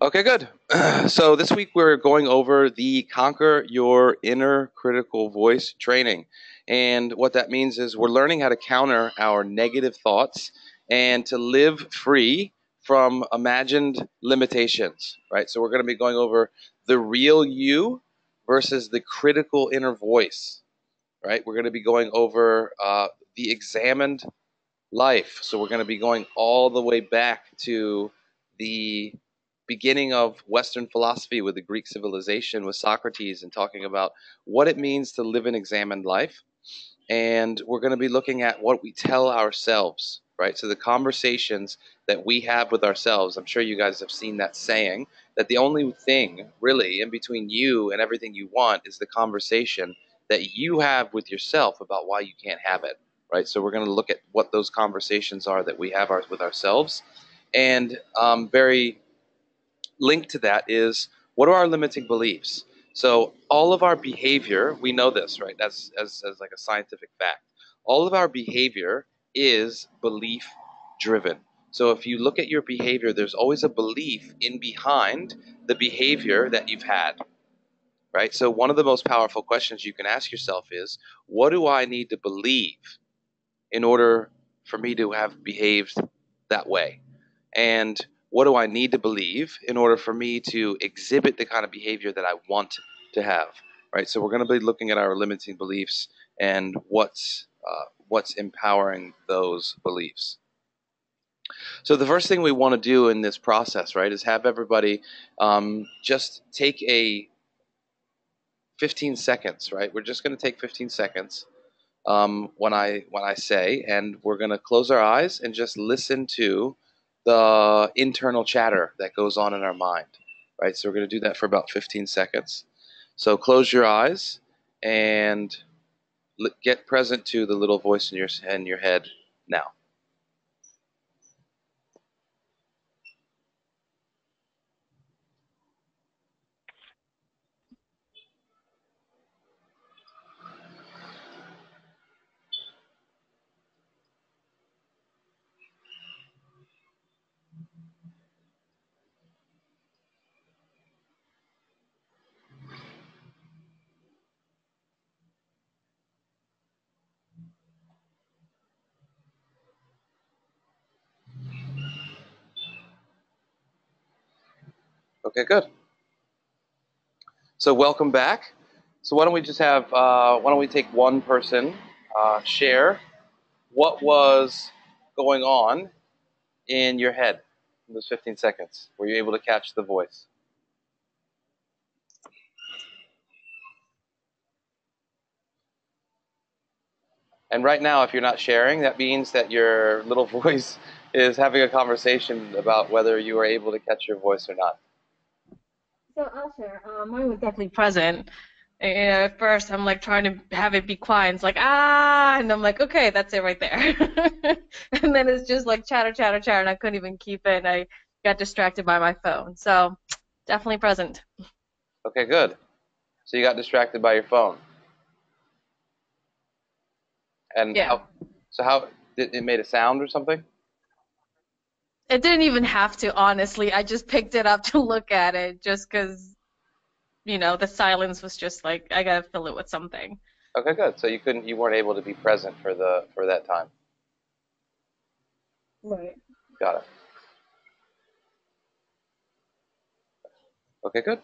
Okay, good. So this week we're going over the Conquer Your Inner Critical Voice training. And what that means is we're learning how to counter our negative thoughts and to live free from imagined limitations, right? So we're going to be going over the real you versus the critical inner voice, right? We're going to be going over the examined life. So we're going to be going all the way back to the beginning of Western philosophy with the Greek civilization with Socrates and talking about what it means to live an examined life. And we're going to be looking at what we tell ourselves, right? So the conversations that we have with ourselves. I'm sure you guys have seen that saying that the only thing really in between you and everything you want is the conversation that you have with yourself about why you can't have it, right? So we're going to look at what those conversations are that we have with ourselves. And very linked to that is, what are our limiting beliefs? So all of our behavior, we know this, right? That's as like a scientific fact. All of our behavior is belief driven. So if you look at your behavior, there's always a belief in behind the behavior that you've had, right? So one of the most powerful questions you can ask yourself is, what do I need to believe in order for me to have behaved that way? And what do I need to believe in order for me to exhibit the kind of behavior that I want to have, right? So we're going to be looking at our limiting beliefs and what's empowering those beliefs. So the first thing we want to do in this process, right, is have everybody just take a 15 seconds, right? We're just going to take 15 seconds when I say, and we're going to close our eyes and just listen to the internal chatter that goes on in our mind, right? So we're going to do that for about 15 seconds. So close your eyes and get present to the little voice in your head now. Okay, good. So welcome back. So why don't we just have, why don't we take one person, share what was going on in your head in those 15 seconds? Were you able to catch the voice? And right now, if you're not sharing, that means that your little voice is having a conversation about whether you are able to catch your voice or not. So I'll share. Mine was definitely present. And at first, I'm like trying to have it be quiet. It's like and I'm like, okay, that's it right there. And then it's just like chatter, chatter, chatter, and I couldn't even keep it. And I got distracted by my phone. So definitely present. Okay, good. So you got distracted by your phone. And Yeah. how did it made a sound or something? It didn't even have to, honestly. I just picked it up to look at it just because, the silence was just like, I gotta fill it with something. Okay, good. So you weren't able to be present for that time. Right. Got it. Okay, good.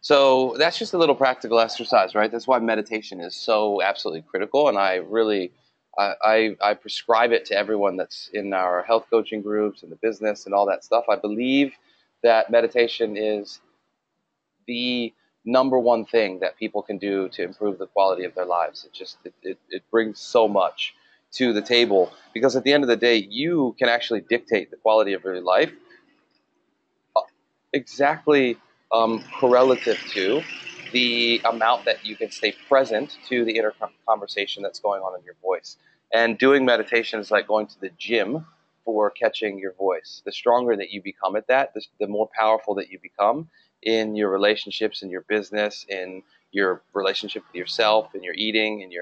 So that's just a little practical exercise, right? That's why meditation is so absolutely critical, and I really, I prescribe it to everyone that's in our health coaching groups and the business and all that stuff. I believe that meditation is the number one thing that people can do to improve the quality of their lives. It brings so much to the table, because at the end of the day, you can actually dictate the quality of your life exactly correlative to the amount that you can stay present to the inner conversation that's going on in your voice. And doing meditation is like going to the gym for catching your voice. The stronger that you become at that, the more powerful that you become in your relationships, in your business, in your relationship with yourself, in your eating, in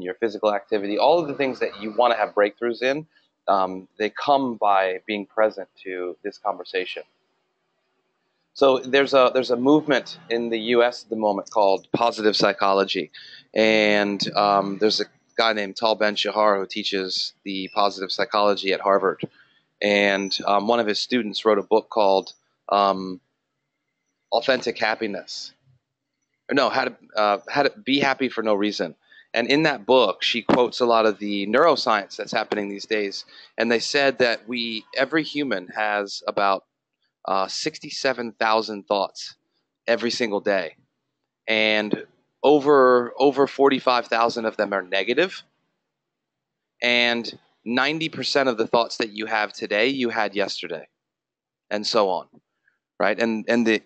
your physical activity, all of the things that you want to have breakthroughs in, they come by being present to this conversation. So there's a movement in the U.S. at the moment called positive psychology, and there's a guy named Tal Ben-Shahar who teaches the positive psychology at Harvard, and one of his students wrote a book called Authentic Happiness. Or no, how to be happy for no reason. And in that book, she quotes a lot of the neuroscience that's happening these days, and they said that every human has about 67,000 thoughts every single day, and over 45,000 of them are negative, and 90% of the thoughts that you have today you had yesterday, and so on, right? And the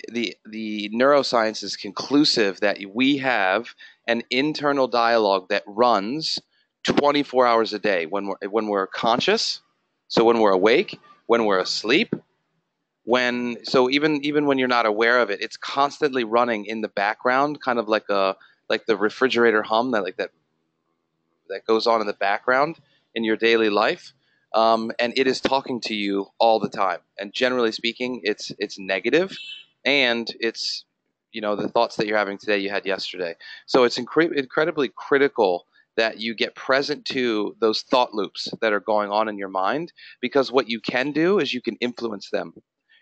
neuroscience is conclusive that we have an internal dialogue that runs 24 hours a day when we're conscious, so when we're awake, when we're asleep, even when you're not aware of it, it's constantly running in the background, kind of like the refrigerator hum that goes on in the background in your daily life, and it is talking to you all the time. And generally speaking, it's negative, and it's the thoughts that you're having today you had yesterday. So it's incredibly critical that you get present to those thought loops that are going on in your mind, because what you can do is you can influence them.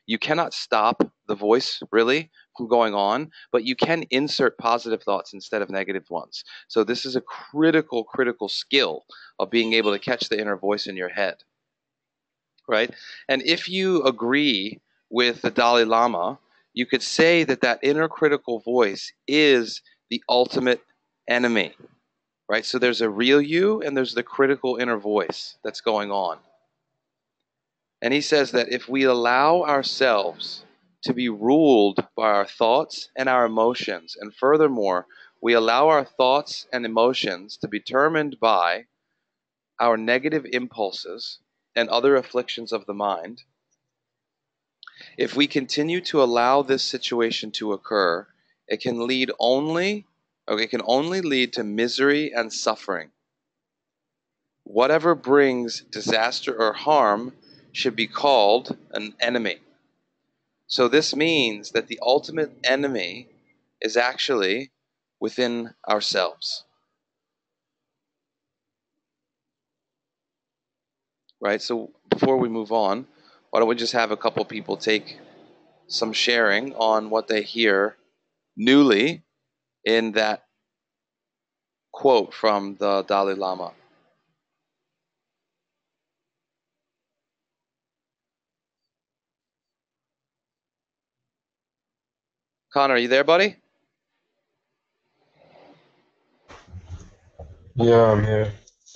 You cannot stop the voice really from going on, but you can insert positive thoughts instead of negative ones. So this is a critical skill of being able to catch the inner voice in your head, right? And if you agree with the Dalai Lama, you could say that that inner critical voice is the ultimate enemy, right? So there's a real you and there's the critical inner voice that's going on. And he says that if we allow ourselves to be ruled by our thoughts and our emotions, and furthermore, we allow our thoughts and emotions to be determined by our negative impulses and other afflictions of the mind, if we continue to allow this situation to occur, it can only lead to misery and suffering. Whatever brings disaster or harm should be called an enemy. So this means that the ultimate enemy is actually within ourselves. Right? So before we move on, why don't we just have a couple people take some sharing on what they hear newly in that quote from the Dalai Lama. Connor, are you there, buddy? Yeah, I'm here.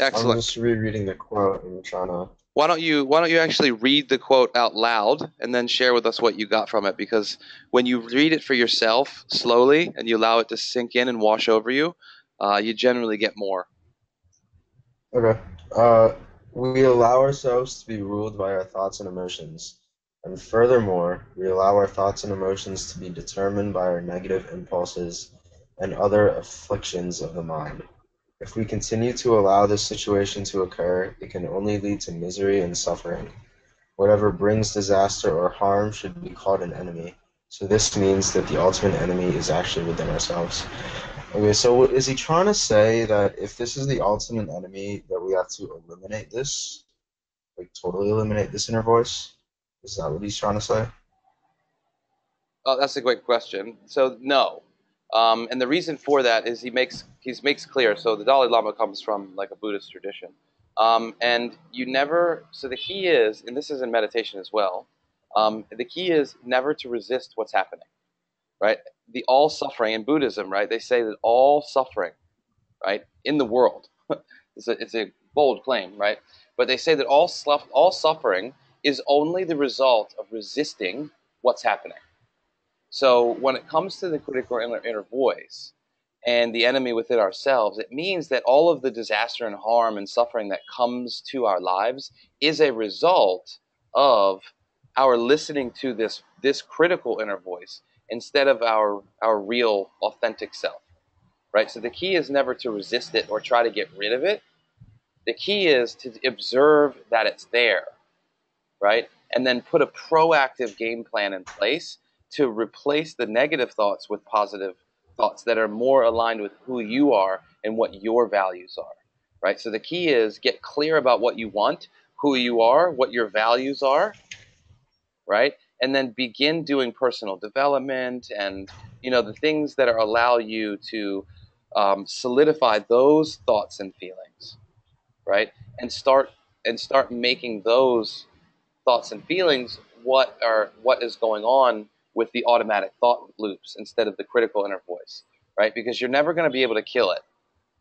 I'm Excellent. just rereading the quote and trying to. Why don't you actually read the quote out loud and then share with us what you got from it? Because when you read it for yourself slowly and you allow it to sink in and wash over you, you generally get more. Okay. Uh, we allow ourselves to be ruled by our thoughts and emotions. And furthermore, we allow our thoughts and emotions to be determined by our negative impulses and other afflictions of the mind. If we continue to allow this situation to occur, it can only lead to misery and suffering. Whatever brings disaster or harm should be called an enemy. So this means that the ultimate enemy is actually within ourselves. Okay, so is he trying to say that if this is the ultimate enemy, that we have to eliminate this? Like totally eliminate this inner voice? Is that what he's trying to say? Oh, that's a great question. So no, and the reason for that is he makes clear. So the Dalai Lama comes from like a Buddhist tradition, and you never. So the key is, and this is in meditation as well. The key is never to resist what's happening, right? The all suffering in Buddhism, right? They say that all suffering, right, in the world, it's a bold claim, right? But they say that all suffering is only the result of resisting what's happening. So when it comes to the critical inner voice and the enemy within ourselves, it means that all of the disaster and harm and suffering that comes to our lives is a result of our listening to this critical inner voice instead of our real authentic self, right? So the key is never to resist it or try to get rid of it. The key is to observe that it's there, right? And then put a proactive game plan in place to replace the negative thoughts with positive thoughts that are more aligned with who you are and what your values are, right? So the key is get clear about what you want, who you are, what your values are, right? And then begin doing personal development and, the things that allow you to solidify those thoughts and feelings, right? And start making those thoughts and feelings what is going on with the automatic thought loops instead of the critical inner voice, right? Because you're never going to be able to kill it.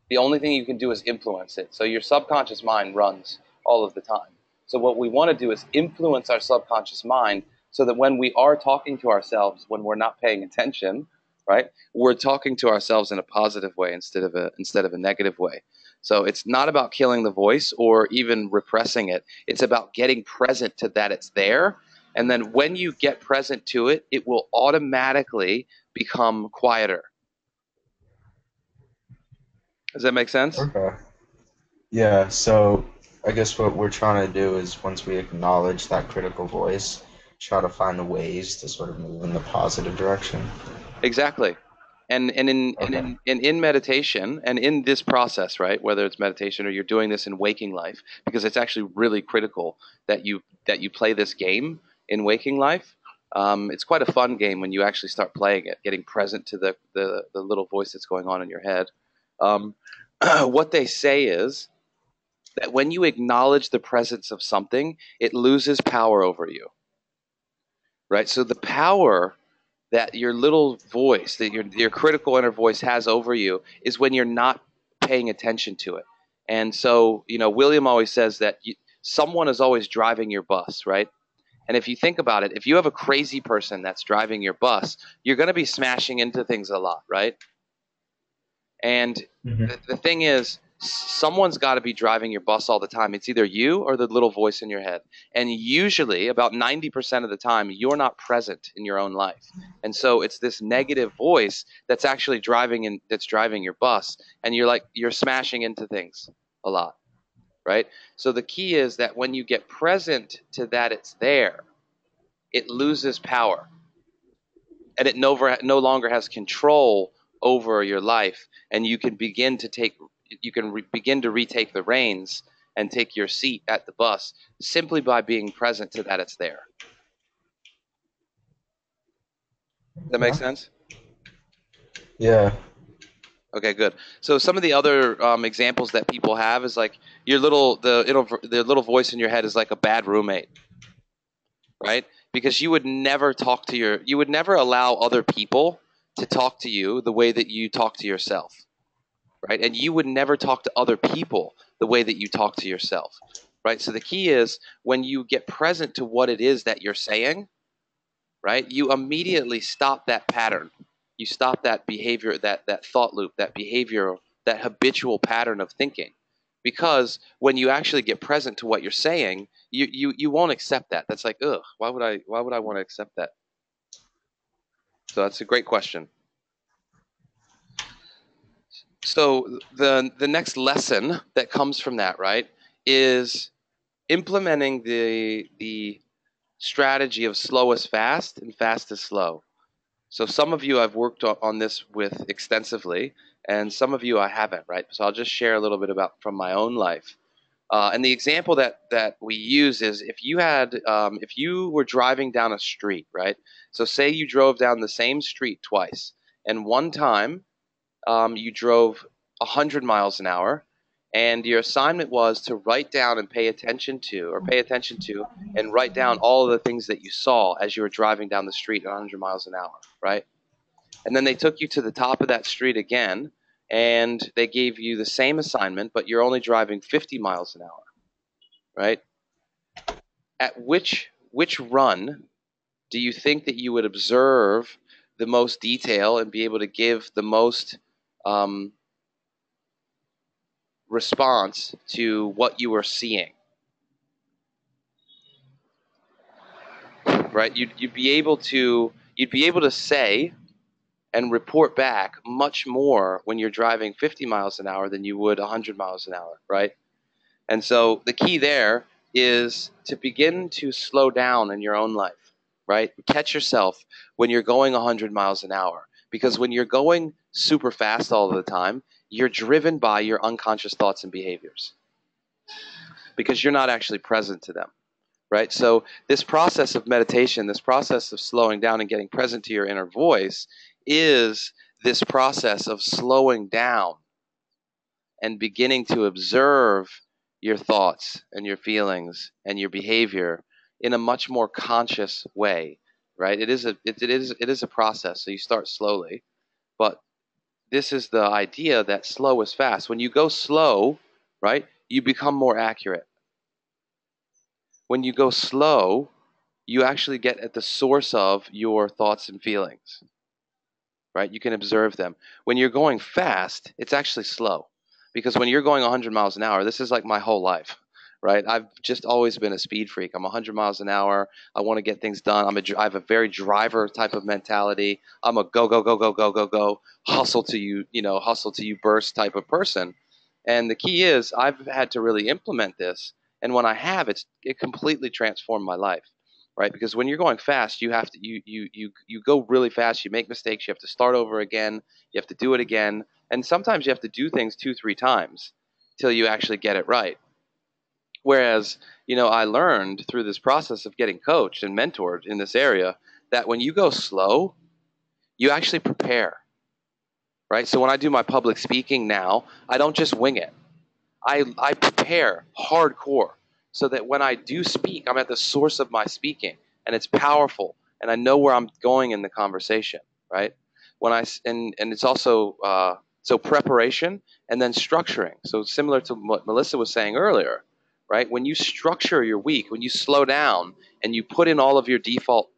The only thing you can do is influence it. So your subconscious mind runs all of the time. So what we want to do is influence our subconscious mind so that when we are talking to ourselves, when we're not paying attention, right, we're talking to ourselves in a positive way instead of a negative way. So it's not about killing the voice or even repressing it. It's about getting present to that it's there. And then when you get present to it, it will automatically become quieter. Does that make sense? Okay. Yeah, so I guess what we're trying to do is once we acknowledge that critical voice, try to find ways to sort of move in the positive direction. Exactly. And in meditation and in this process, right, whether it's meditation or you're doing this in waking life, because it's actually really critical that you play this game in waking life. It's quite a fun game when you actually start playing it, getting present to the little voice that's going on in your head. What they say is that when you acknowledge the presence of something, it loses power over you, right? So the power that your little voice, that your critical inner voice has over you is when you're not paying attention to it. And so, William always says that someone is always driving your bus, right? And if you think about it, if you have a crazy person that's driving your bus, you're going to be smashing into things a lot, right? And the thing is, someone's got to be driving your bus all the time. It's either you or the little voice in your head. And usually, about 90% of the time, you're not present in your own life. And so it's this negative voice that's actually driving your bus. And you're smashing into things a lot, right? So the key is that when you get present to that it's there, it loses power. And it no longer has control over your life, and you can begin to retake the reins and take your seat at the bus simply by being present to that it's there. Does that make sense? Yeah. Okay, good. So some of the other examples that people have is like the little voice in your head is like a bad roommate, right? Because you would never allow other people to talk to you the way that you talk to yourself, right? And you would never talk to other people the way that you talk to yourself, right? So the key is when you get present to what it is that you're saying, right, you immediately stop that pattern. You stop that behavior, that thought loop, that behavior, that habitual pattern of thinking. Because when you actually get present to what you're saying, you won't accept that. That's like, ugh, why would I want to accept that? So that's a great question. So the next lesson that comes from that, right, is implementing the strategy of slow is fast and fast is slow. So some of you I've worked on this with extensively, and some of you I haven't, right? So I'll just share a little bit about from my own life. And the example that we use is if you were driving down a street, right? So say you drove down the same street twice, and one time you drove 100 miles an hour, and your assignment was to write down and pay attention to and write down all of the things that you saw as you were driving down the street at 100 miles an hour, right? And then they took you to the top of that street again, and they gave you the same assignment, but you're only driving 50 miles an hour, right? At which run do you think that you would observe the most detail and be able to give the most response to what you were seeing? Right? You'd be able to say and report back much more when you're driving 50 miles an hour than you would 100 miles an hour, right? And so the key there is to begin to slow down in your own life. right? Catch yourself when you're going 100 miles an hour, because when you're going super fast all the time, you're driven by your unconscious thoughts and behaviors because you're not actually present to them, right? So this process of meditation, this process of slowing down and getting present to your inner voice is this process of slowing down and beginning to observe your thoughts and your feelings and your behavior in a much more conscious way, right? It is a process. So you start slowly, but this is the idea that slow is fast. When you go slow, right, you become more accurate. When you go slow, you actually get at the source of your thoughts and feelings, right? You can observe them. When you're going fast, it's actually slow. Because when you're going 100 miles an hour, this is like my whole life, right? I've just always been a speed freak. I'm 100 miles an hour. I want to get things done. I have a very driver type of mentality. I'm a go, go, go, go, go, go, go, hustle to hustle to you burst type of person. And the key is I've had to really implement this. And when I have, it completely transformed my life, right? Because when you're going fast, you have to you go really fast. You make mistakes. You have to start over again. You have to do it again, and sometimes you have to do things 2, 3 times till you actually get it right. Whereas, I learned through this process of getting coached and mentored in this area that when you go slow, you actually prepare, right? So when I do my public speaking now, I don't just wing it. I prepare hardcore so that when I do speak, I'm at the source of my speaking and it's powerful and I know where I'm going in the conversation, right? And it's also so preparation and then structuring. So similar to what Melissa was saying earlier, right? When you structure your week, when you slow down and you put in all of your default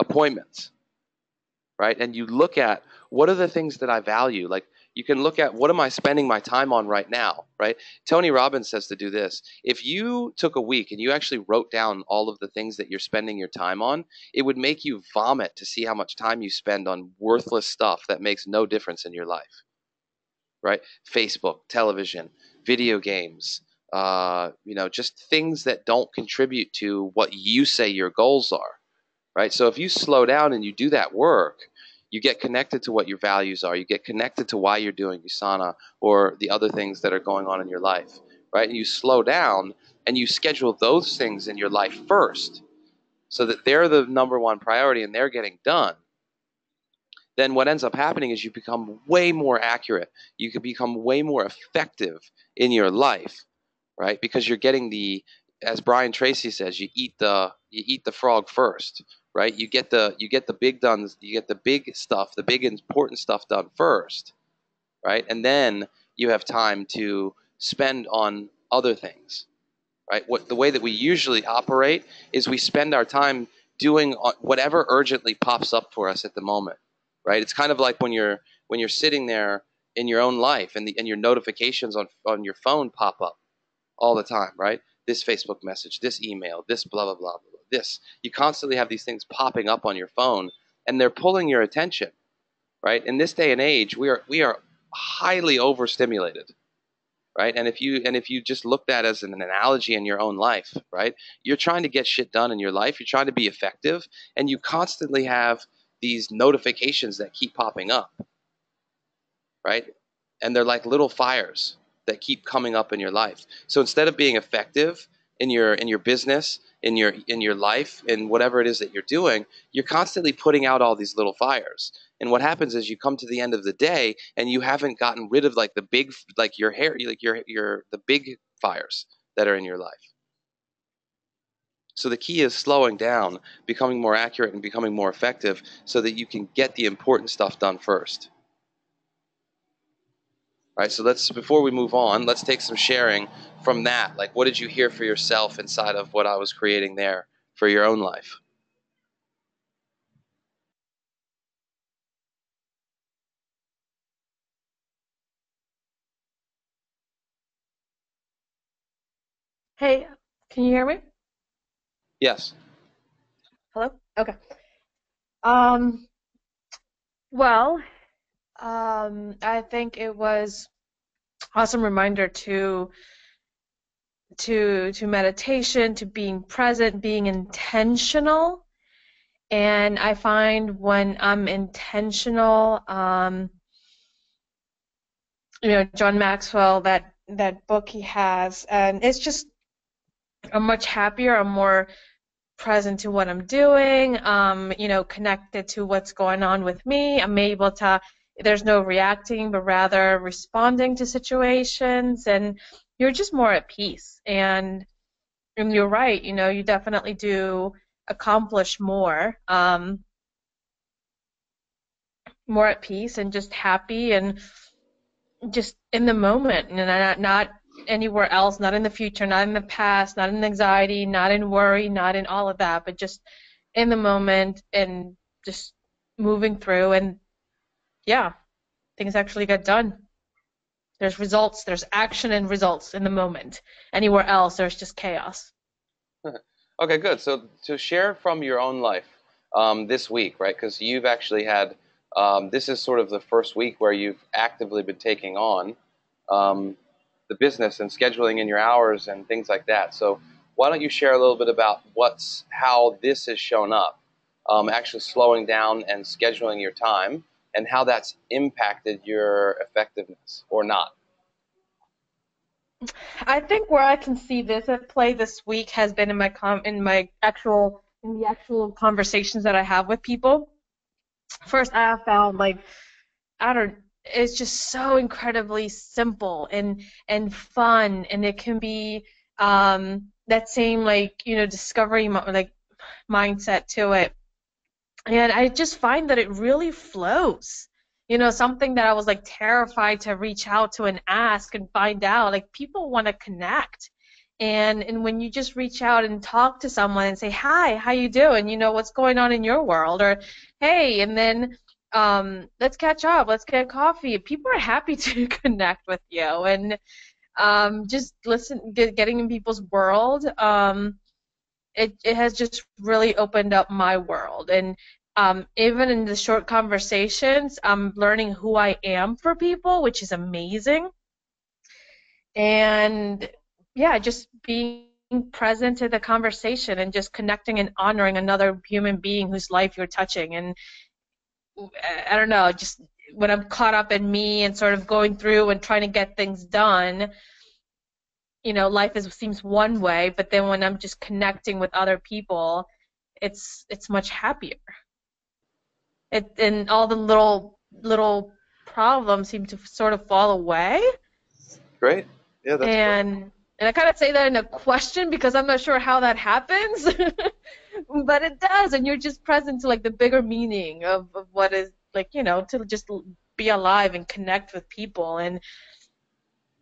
appointments, right? And you look at what are the things that I value. Like you can look at what am I spending my time on right now, right? Tony Robbins says to do this. If you took a week and you actually wrote down all of the things that you're spending your time on, it would make you vomit to see how much time you spend on worthless stuff that makes no difference in your life, right? Facebook, television, video games, just things that don't contribute to what you say your goals are, right? So if you slow down and you do that work, you get connected to what your values are. You get connected to why you're doing Usana or the other things that are going on in your life, right? And you slow down and you schedule those things in your life first so that they're the number one priority and they're getting done. Then what ends up happening is you become way more accurate. You can become way more effective in your life, right? Because you're getting as Brian Tracy says, you eat the frog first, right? You get the big stuff, the big important stuff done first, right? And then you have time to spend on other things, right? The way that we usually operate is we spend our time doing whatever urgently pops up for us at the moment, right? It's kind of like when you're sitting there in your own life and your notifications on your phone pop up all the time, right? This Facebook message, this email, this blah, blah, blah, blah, this. You constantly have these things popping up on your phone and they're pulling your attention, right? In this day and age, we are highly overstimulated, right? And if you just look at that as an analogy in your own life, right? You're trying to get shit done in your life. You're trying to be effective and you constantly have these notifications that keep popping up, right? And they're like little fires that keep coming up in your life. So instead of being effective in your business, in your life, in whatever it is that you're doing, you're constantly putting out all these little fires. And what happens is you come to the end of the day and you haven't gotten rid of like the big, like your hair, like your the big fires that are in your life. So the key is slowing down, becoming more accurate and becoming more effective so that you can get the important stuff done first. All right, so before we move on, let's take some sharing from that. Like, what did you hear for yourself inside of what I was creating there for your own life? Hey, can you hear me? Yes. Hello? Okay. Um, well, I think it was awesome reminder to to meditation, to being present, being intentional. And I find when I'm intentional, John Maxwell, that book he has, and it's just I'm much happier. I'm more present to what I'm doing, connected to what's going on with me. I'm able to, there's no reacting, but rather responding to situations, and you're just more at peace. And you're right, you definitely do accomplish more at peace and just happy and just in the moment, and not anywhere else, not in the future, not in the past, not in anxiety, not in worry, not in all of that, but just in the moment and just moving through. And yeah, things actually get done. There's results, there's action and results in the moment. Anywhere else, there's just chaos. Okay, good. So to share from your own life this week, right? Because you've actually had this is sort of the first week where you've actively been taking on the business and scheduling in your hours and things like that. So why don't you share a little bit about how this has shown up, actually slowing down and scheduling your time, and how that's impacted your effectiveness or not? I think where I can see this at play this week has been in the actual conversations that I have with people. First, I have found, like, I don't it's just so incredibly simple and fun, and it can be that same, like, discovery like mindset to it. And I just find that it really flows. Something that I was like terrified to reach out to and ask and find out, like, people want to connect. And when you just reach out and talk to someone and say, "Hi, how you doing? What's going on in your world?" Or, "Hey," and then let's catch up, let's get coffee. People are happy to connect with you, and just getting in people's world. It has just really opened up my world. And even in the short conversations, I'm learning who I am for people, which is amazing. And yeah, just being present to the conversation and just connecting and honoring another human being whose life you're touching. And I don't know, just when I'm caught up in me and sort of going through and trying to get things done, life seems one way, but then when I'm just connecting with other people, it's much happier. And all the little problems seem to sort of fall away. Great. Yeah, that's great. And I kind of say that in a question because I'm not sure how that happens, but it does, and you're just present to, like, the bigger meaning of what is, like, to just be alive and connect with people and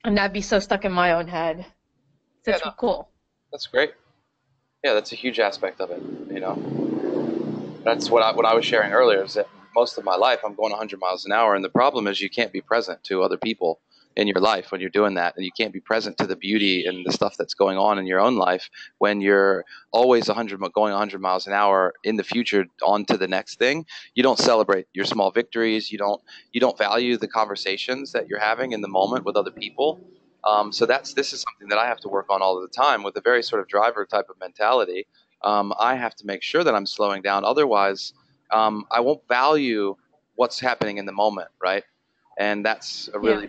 not be so stuck in my own head. So Yeah, it's no, cool. that's great. Yeah, that's a huge aspect of it. That's what I was sharing earlier, is that most of my life I'm going 100 miles an hour, and the problem is you can't be present to other people in your life when you're doing that, and you can't be present to the beauty and the stuff that's going on in your own life when you're always going 100 miles an hour in the future on to the next thing. You don't celebrate your small victories. You don't value the conversations that you're having in the moment with other people. So this is something that I have to work on all of the time with a very sort of driver type of mentality. I have to make sure that I'm slowing down. Otherwise, I won't value what's happening in the moment, right? And that's a Yeah.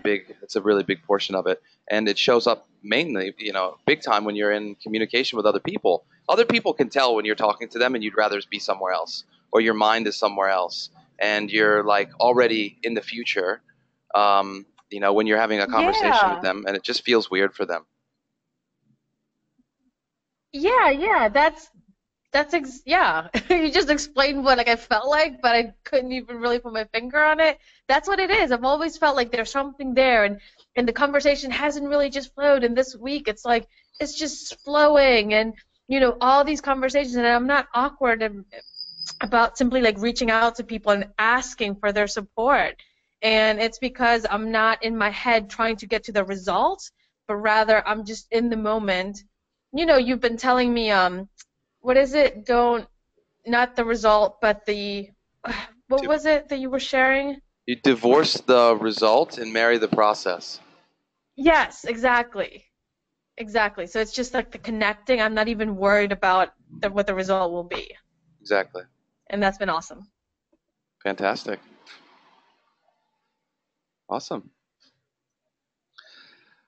really big portion of it. And it shows up mainly, big time when you're in communication with other people. Other people can tell when you're talking to them and you'd rather be somewhere else, or your mind is somewhere else, and you're like already in the future. When you're having a conversation with Yeah. them, and it just feels weird for them. Yeah. Yeah. You just explained what, like, I felt like, but I couldn't even really put my finger on it. That's what it is. I've always felt like there's something there, and the conversation hasn't really just flowed. And this week, it's like it's just flowing, and all these conversations, and I'm not awkward about simply, like, reaching out to people and asking for their support. And it's because I'm not in my head trying to get to the results, but rather I'm just in the moment. You've been telling me, what is it? Not the result, but what was it that you were sharing? You divorce the result and marry the process. Yes, exactly. Exactly. So it's just like the connecting. I'm not even worried about what the result will be. Exactly. And that's been awesome. Fantastic. Awesome.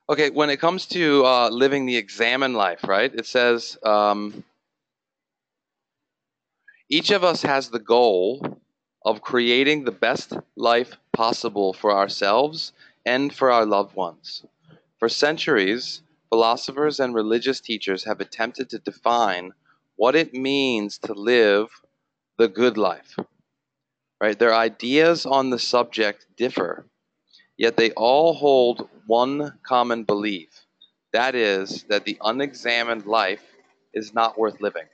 Okay, when it comes to living the examined life, right? It says each of us has the goal of creating the best life possible for ourselves and for our loved ones. For centuries, philosophers and religious teachers have attempted to define what it means to live the good life. Right? Their ideas on the subject differ, yet they all hold one common belief. That is, that the unexamined life is not worth living.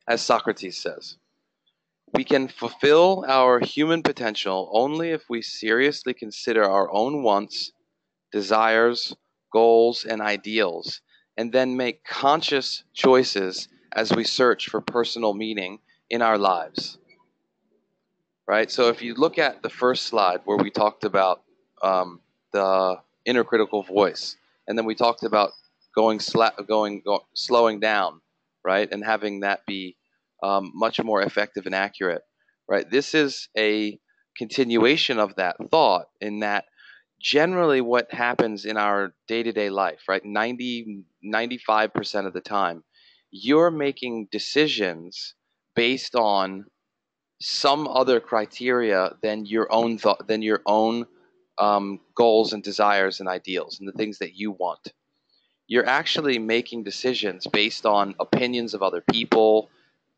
As Socrates says, we can fulfill our human potential only if we seriously consider our own wants, desires, goals, and ideals, and then make conscious choices as we search for personal meaning in our lives. Right? So if you look at the first slide where we talked about the inner critical voice, and then we talked about slowing down, right, and having that be much more effective and accurate, right? This is a continuation of that thought in that generally what happens in our day-to-day life, right, 95% of the time, you're making decisions based on some other criteria than your own thought, than your own goals and desires and ideals and the things that you want. You're actually making decisions based on opinions of other people,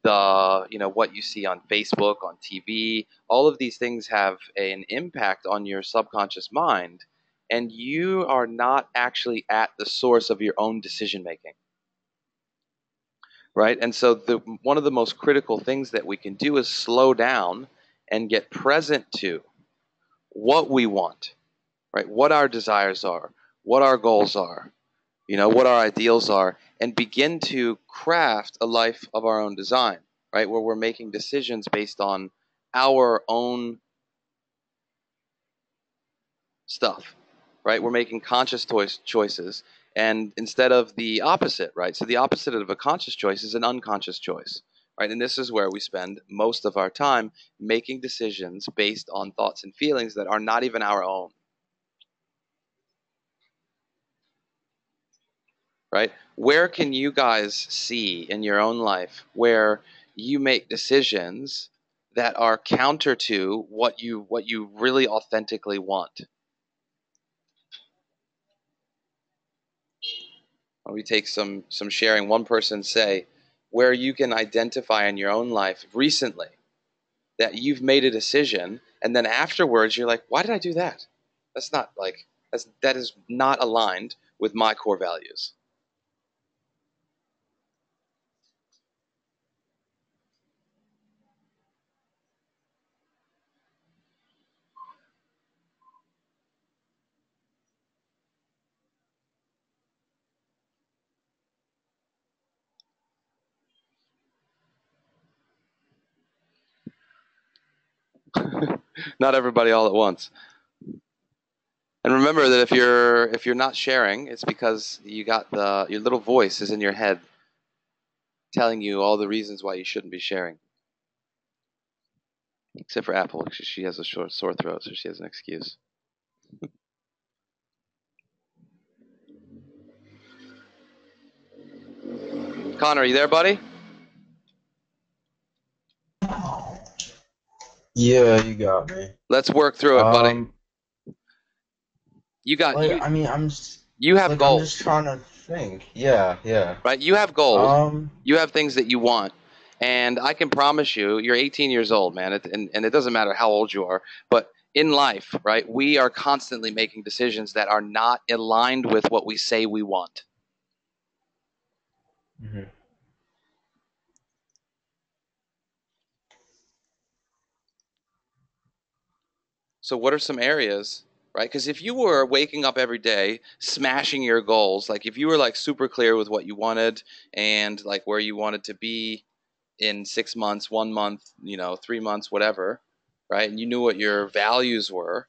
what you see on Facebook, on TV. All of these things have an impact on your subconscious mind, and you are not actually at the source of your own decision making. Right? And so one of the most critical things that we can do is slow down and get present to what we want, right? What our desires are, what our goals are, what our ideals are, and begin to craft a life of our own design, right? Where we're making decisions based on our own stuff, right? We're making conscious choices, and instead of the opposite, right? So the opposite of a conscious choice is an unconscious choice, right? And this is where we spend most of our time making decisions based on thoughts and feelings that are not even our own, right? Where can you guys see in your own life where you make decisions that are counter to what you really authentically want? We take some sharing. One person say where you can identify in your own life recently that you've made a decision, and then afterwards you're like, why did I do that? That's not like that is not aligned with my core values. Not everybody all at once. And remember that if you're not sharing, it's because you got your little voice is in your head telling you all the reasons why you shouldn't be sharing. Except for Apple, because she has a sore throat, so she has an excuse. Connor, are you there, buddy? Yeah, you got me. Let's work through it, buddy. You got Like, I mean, I'm just you have like goals. I'm just trying to think. Yeah. Right? You have goals. You have things that you want. And I can promise you, you're 18 years old, man, and it doesn't matter how old you are, but in life, right, we are constantly making decisions that are not aligned with what we say we want. Mm-hmm. So what are some areas, right? Because if you were waking up every day, smashing your goals, like if you were like super clear with what you wanted and like where you wanted to be in 6 months, 1 month, 3 months, whatever, right? And you knew what your values were,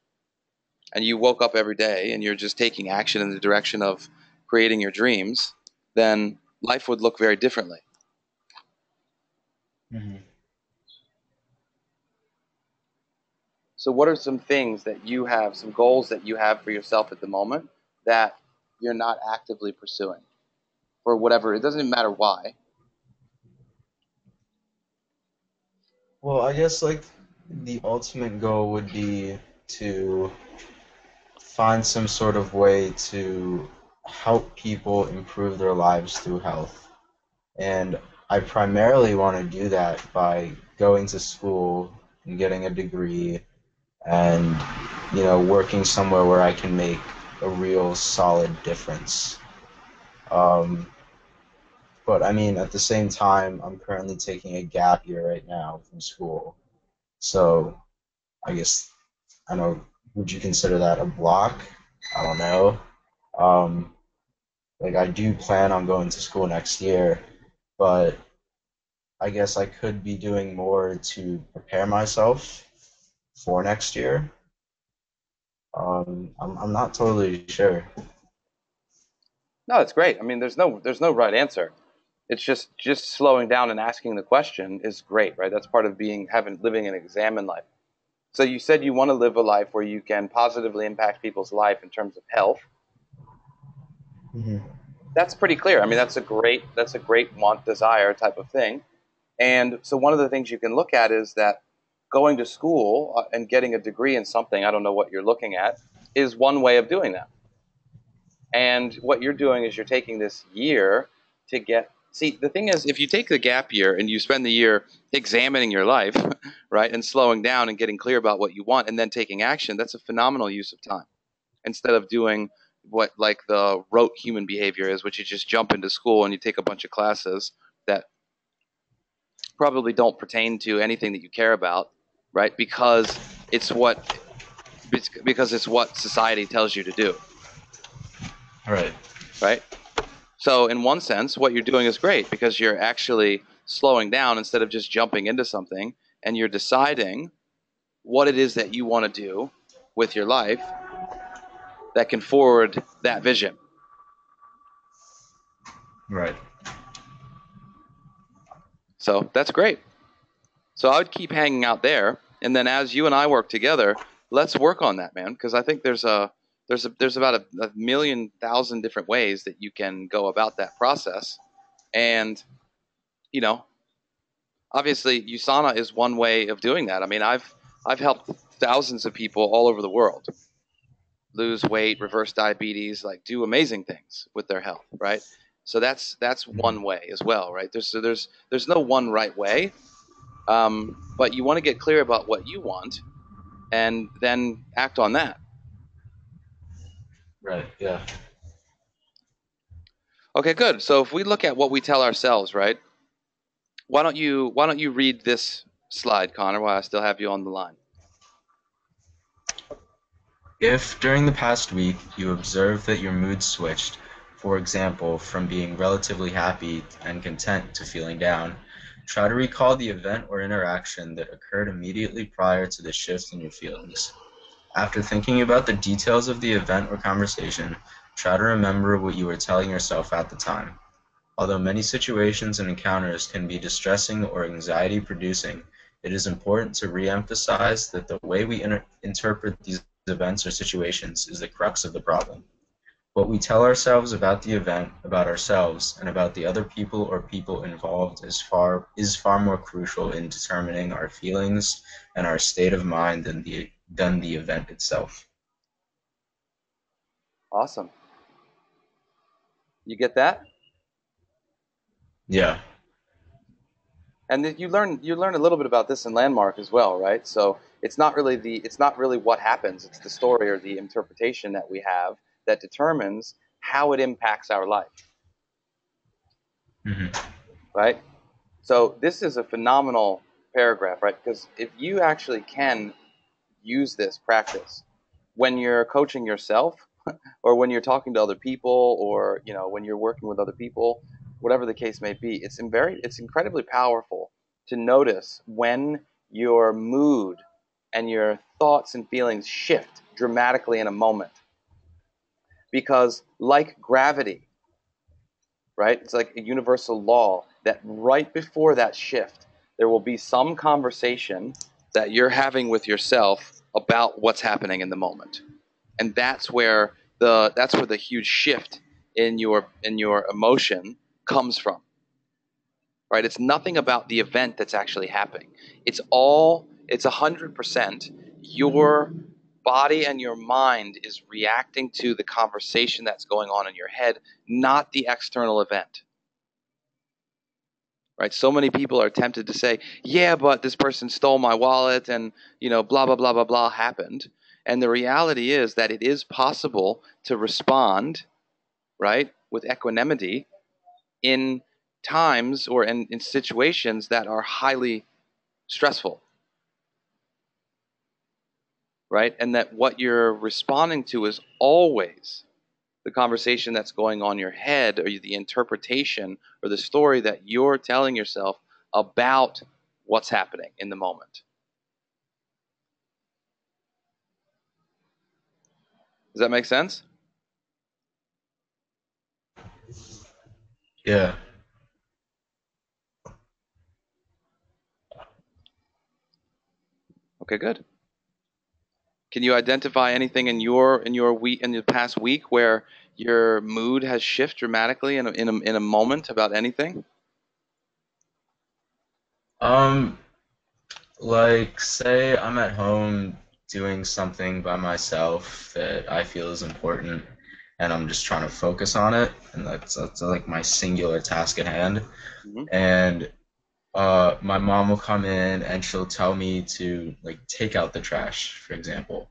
and you woke up every day and you're just taking action in the direction of creating your dreams, then life would look very differently. Mm-hmm. So what are some things that you have, some goals that you have for yourself at the moment that you're not actively pursuing for whatever, it doesn't even matter why? Well, I guess like the ultimate goal would be to find some sort of way to help people improve their lives through health. And I primarily want to do that by going to school and getting a degree and, working somewhere where I can make a real solid difference. Um, but I mean, at the same time, I'm currently taking a gap year right now from school. So I guess, I don't know, would you consider that a block? I don't know. Um, like I do plan on going to school next year, but I guess I could be doing more to prepare myself for next year. I'm not totally sure. No, it's great. I mean, there's no right answer. It's just slowing down and asking the question is great, right? That's part of living an examined life. So you said you want to live a life where you can positively impact people's life in terms of health. Hmm. That's pretty clear. I mean, that's a great want, desire type of thing. And so one of the things you can look at is that going to school and getting a degree in something, I don't know what you're looking at, is one way of doing that. And what you're doing is you're taking this year to see, the thing is, if you take the gap year and you spend the year examining your life, right, and slowing down and getting clear about what you want and then taking action, that's a phenomenal use of time. Instead of doing what like the rote human behavior is, which you just jump into school and you take a bunch of classes that probably don't pertain to anything that you care about, right? Because it's what society tells you to do, All right. right? So in one sense, what you're doing is great because you're actually slowing down instead of just jumping into something, and you're deciding what it is that you want to do with your life that can forward that vision. Right. So that's great. So I would keep hanging out there, and then as you and I work together, let's work on that, man. Because I think there's about a million thousand different ways that you can go about that process, and you know, obviously, USANA is one way of doing that. I mean, I've helped thousands of people all over the world lose weight, reverse diabetes, like do amazing things with their health, right? So that's one way as well, right? There's no one right way. But you want to get clear about what you want and then act on that. Right. Yeah. Okay, good. So if we look at what we tell ourselves, right? Why don't you read this slide, Connor, while I still have you on the line? If during the past week you observe that your mood switched, for example, from being relatively happy and content to feeling down, try to recall the event or interaction that occurred immediately prior to the shift in your feelings. After thinking about the details of the event or conversation, try to remember what you were telling yourself at the time. Although many situations and encounters can be distressing or anxiety-producing, it is important to re-emphasize that the way we interpret these events or situations is the crux of the problem. What we tell ourselves about the event, about ourselves, and about the other people or people involved is far more crucial in determining our feelings and our state of mind than the event itself. Awesome. You get that? Yeah. And then you learn a little bit about this in Landmark as well, right? So it's not really what happens, it's the story or the interpretation that we have that determines how it impacts our life, Hmm. right? So this is a phenomenal paragraph, right? Because if you actually can use this practice when you're coaching yourself or when you're talking to other people or when you're working with other people, whatever the case may be, it's incredibly powerful to notice when your mood and your thoughts and feelings shift dramatically in a moment. because like gravity, right? It's like a universal law that right before that shift, there will be some conversation that you're having with yourself about what's happening in the moment. And that's where the huge shift in your emotion comes from. Right? It's nothing about the event that's actually happening. It's 100% your body and your mind is reacting to the conversation that's going on in your head, not the external event. Right? So many people are tempted to say, yeah, but this person stole my wallet and, blah, blah, blah, blah, blah happened. And the reality is that it is possible to respond, right, with equanimity in times or in situations that are highly stressful, right? And that what you're responding to is always the conversation that's going on in your head, or the interpretation or the story that you're telling yourself about what's happening in the moment. Does that make sense? Yeah. Okay, good. Can you identify anything in the past week where your mood has shifted dramatically in a moment about anything? Um, like say I'm at home doing something by myself that I feel is important, and I'm just trying to focus on it, and that's like my singular task at hand. Mm-hmm. And my mom will come in and she'll tell me to like take out the trash, for example.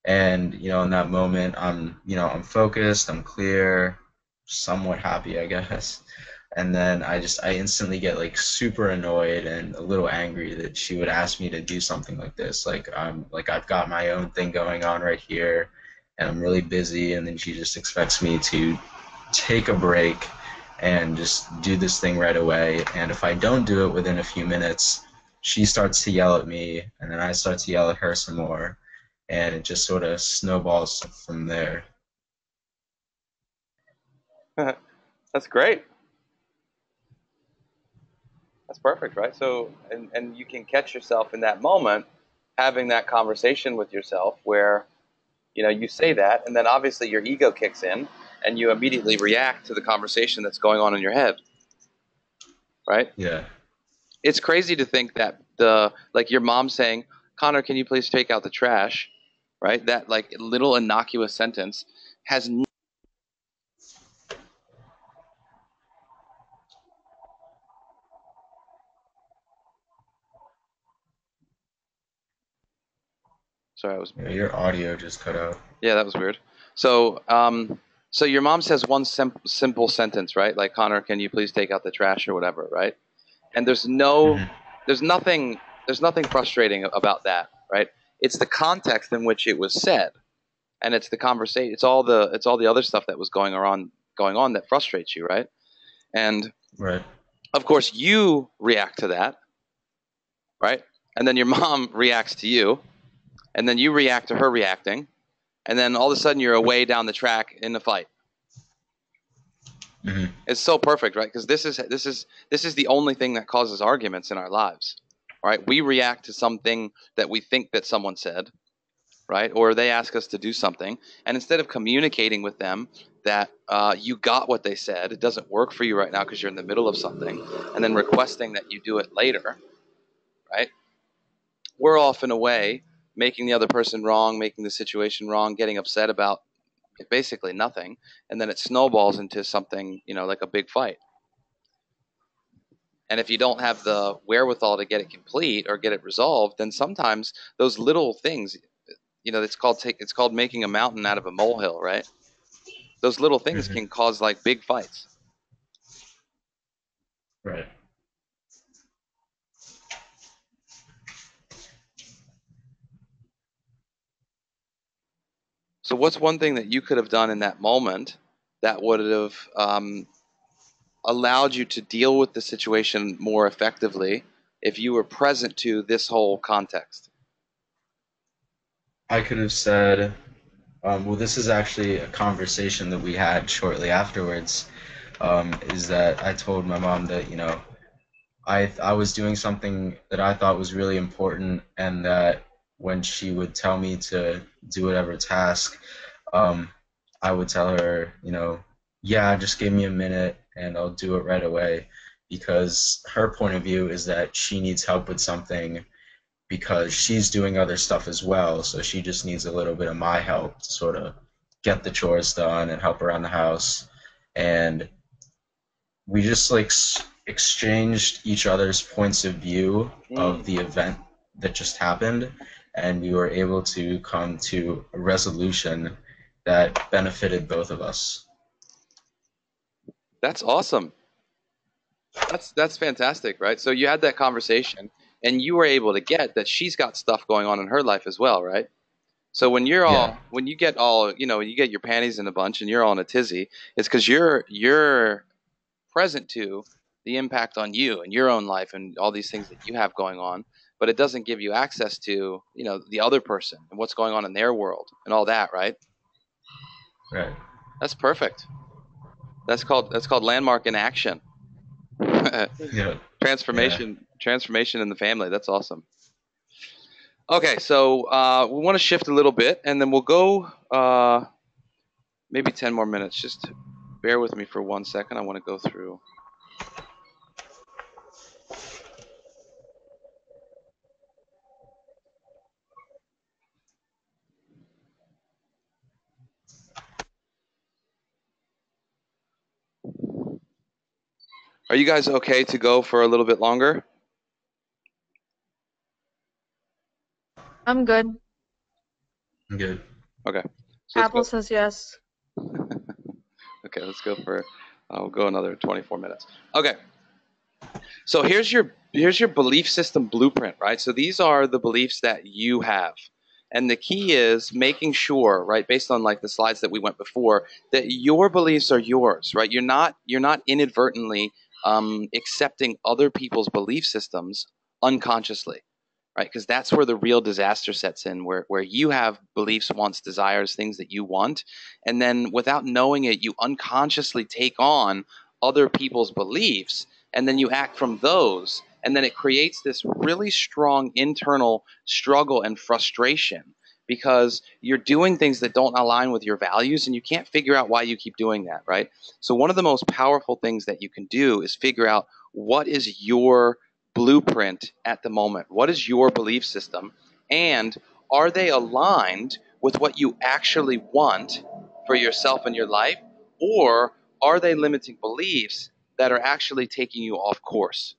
And in that moment, I'm focused, I'm clear, somewhat happy, I guess. And then I instantly get like super annoyed and a little angry that she would ask me to do something like this. Like I've got my own thing going on right here, and I'm really busy, and then she just expects me to take a break and just do this thing right away. And if I don't do it within a few minutes, she starts to yell at me, and then I start to yell at her some more, and it just sort of snowballs from there. That's great. That's perfect, right? So, and you can catch yourself in that moment having that conversation with yourself where, you say that, and then obviously your ego kicks in and you immediately react to the conversation that's going on in your head, right? Yeah. It's crazy to think that like your mom saying, Connor, can you please take out the trash, right? That like little innocuous sentence has sorry, I was Yeah, your audio just cut out. yeah, that was weird. So, so your mom says one simple sentence, right? Like, Connor, can you please take out the trash or whatever, right? And Hmm. there's nothing frustrating about that, right? It's the context in which it was said, and it's the conversation. It's all the other stuff that was going on that frustrates you, right? And Right. of course, you react to that, right? And then your mom reacts to you, and then you react to her reacting, and then all of a sudden you're away down the track in the fight. Hmm. It's so perfect, right? Because this is the only thing that causes arguments in our lives, right? We react to something that we think that someone said, right? Or they ask us to do something, and instead of communicating with them that you got what they said, it doesn't work for you right now because you're in the middle of something, and then requesting that you do it later, right? We're often away making the other person wrong, making the situation wrong, getting upset about basically nothing, and then it snowballs into something, like a big fight. And if you don't have the wherewithal to get it complete or get it resolved, then sometimes those little things, it's called making a mountain out of a molehill, right? Those little things Hmm. can cause like big fights. Right. So what's one thing that you could have done in that moment that would have allowed you to deal with the situation more effectively if you were present to this whole context? I could have said, Well, this is actually a conversation that we had shortly afterwards. Is that I told my mom that, I was doing something that I thought was really important, and that when she would tell me to do whatever task, um, I would tell her, yeah, just give me a minute and I'll do it right away, because her point of view is that she needs help with something because she's doing other stuff as well, so she just needs a little bit of my help to sort of get the chores done and help around the house. And we just like exchanged each other's points of view of the event that just happened, and we were able to come to a resolution that benefited both of us. That's awesome. That's fantastic, right? So you had that conversation, and you were able to get that she's got stuff going on in her life as well, right? So when Yeah, when you get all, when you get your panties in a bunch and you're all in a tizzy, it's because you're present to the impact on you and your own life and all these things that you have going on, but it doesn't give you access to, the other person and what's going on in their world and all that, right? right. That's perfect. That's called landmark in action. Yeah, yeah. Transformation in the family. That's awesome. Okay, so we want to shift a little bit, and then we'll go maybe 10 more minutes. Just bear with me for 1 second. I want to go through. Are you guys okay to go for a little bit longer? I'm good. Good. Okay. So let's Apple go. says yes. Okay, let's go for. We'll go another 24 minutes. Okay. So here's your belief system blueprint, right? So these are the beliefs that you have. And the key is making sure, right, based on like the slides that we went before, that your beliefs are yours, right? You're not inadvertently accepting other people's belief systems unconsciously, right? Because that's where the real disaster sets in, where you have beliefs, wants, desires, things that you want, and then without knowing it, you unconsciously take on other people's beliefs, and then you act from those, and then it creates this really strong internal struggle and frustration because you're doing things that don't align with your values and you can't figure out why you keep doing that, right? So one of the most powerful things that you can do is figure out what is your blueprint at the moment. What is your belief system? And are they aligned with what you actually want for yourself and your life? Or are they limiting beliefs that are actually taking you off course,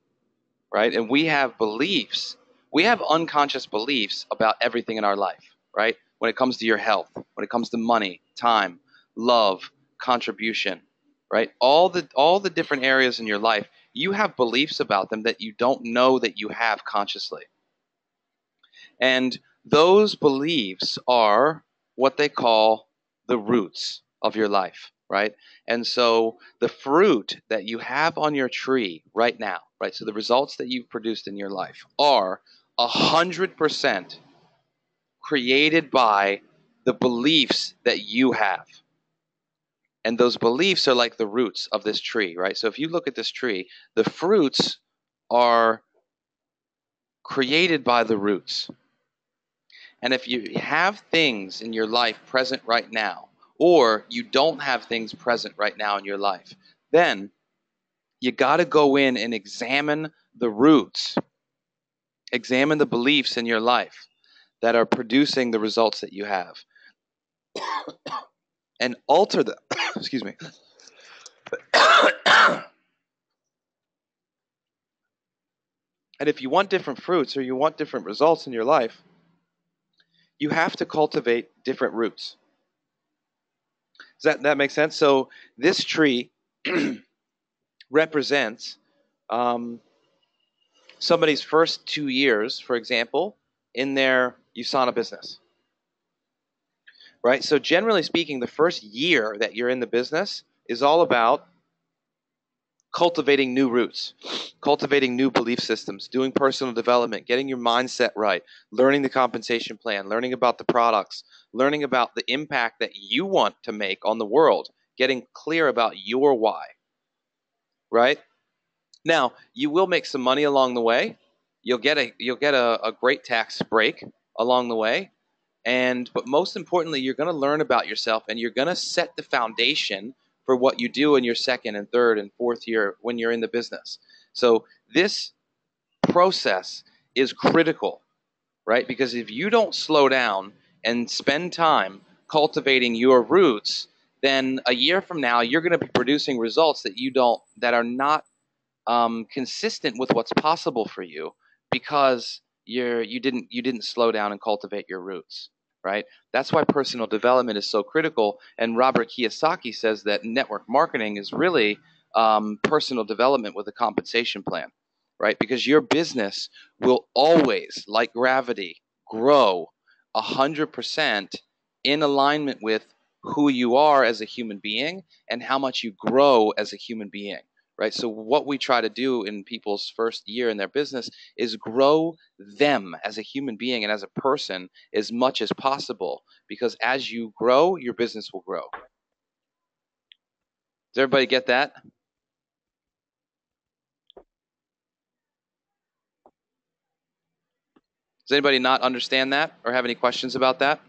right? And we have beliefs, we have unconscious beliefs about everything in our life, right? When it comes to your health, when it comes to money, time, love, contribution, right? All the different areas in your life, you have beliefs about them that you don't know that you have consciously. And those beliefs are what they call the roots of your life, right? And so the fruit that you have on your tree right now, right? So the results that you've produced in your life are 100% created by the beliefs that you have. And those beliefs are like the roots of this tree, right? So if you look at this tree, the fruits are created by the roots. And if you have things in your life present right now, or you don't have things present right now in your life, then you got to go in and examine the roots, examine the beliefs in your life that are producing the results that you have, and alter them. Excuse me. And if you want different fruits or you want different results in your life, you have to cultivate different roots. Does that make sense? So this tree represents somebody's first 2 years, for example, in their USANA business, right? So generally speaking, the first year that you're in the business is all about cultivating new roots, cultivating new belief systems, doing personal development, getting your mindset right, learning the compensation plan, learning about the products, learning about the impact that you want to make on the world, getting clear about your why, right? Now, you will make some money along the way. You'll get a great tax break along the way. But most importantly, you're going to learn about yourself, and you're going to set the foundation for what you do in your second and third and fourth year when you're in the business. So this process is critical, right? Because if you don't slow down and spend time cultivating your roots, then a year from now, you're going to be producing results that are not consistent with what's possible for you because you didn't slow down and cultivate your roots, right? That's why personal development is so critical. And Robert Kiyosaki says that network marketing is really personal development with a compensation plan, right? Because your business will always, like gravity, grow 100% in alignment with who you are as a human being and how much you grow as a human being. Right. So what we try to do in people's first year in their business is grow them as a human being and as a person as much as possible, because as you grow, your business will grow. Does everybody get that? Does anybody not understand that or have any questions about that?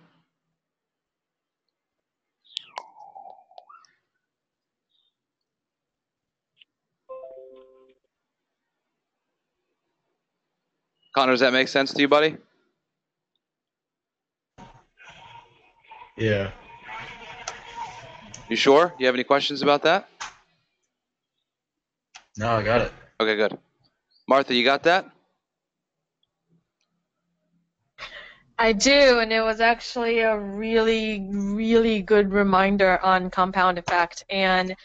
Connor, does that make sense to you, buddy? Yeah. You sure? You have any questions about that? No, I got it. Okay, good. Martha, you got that? I do, and it was actually a really, really good reminder on compound effect and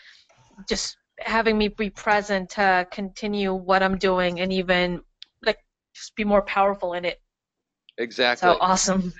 just having me be present to continue what I'm doing and even like just be more powerful in it. Exactly. So awesome.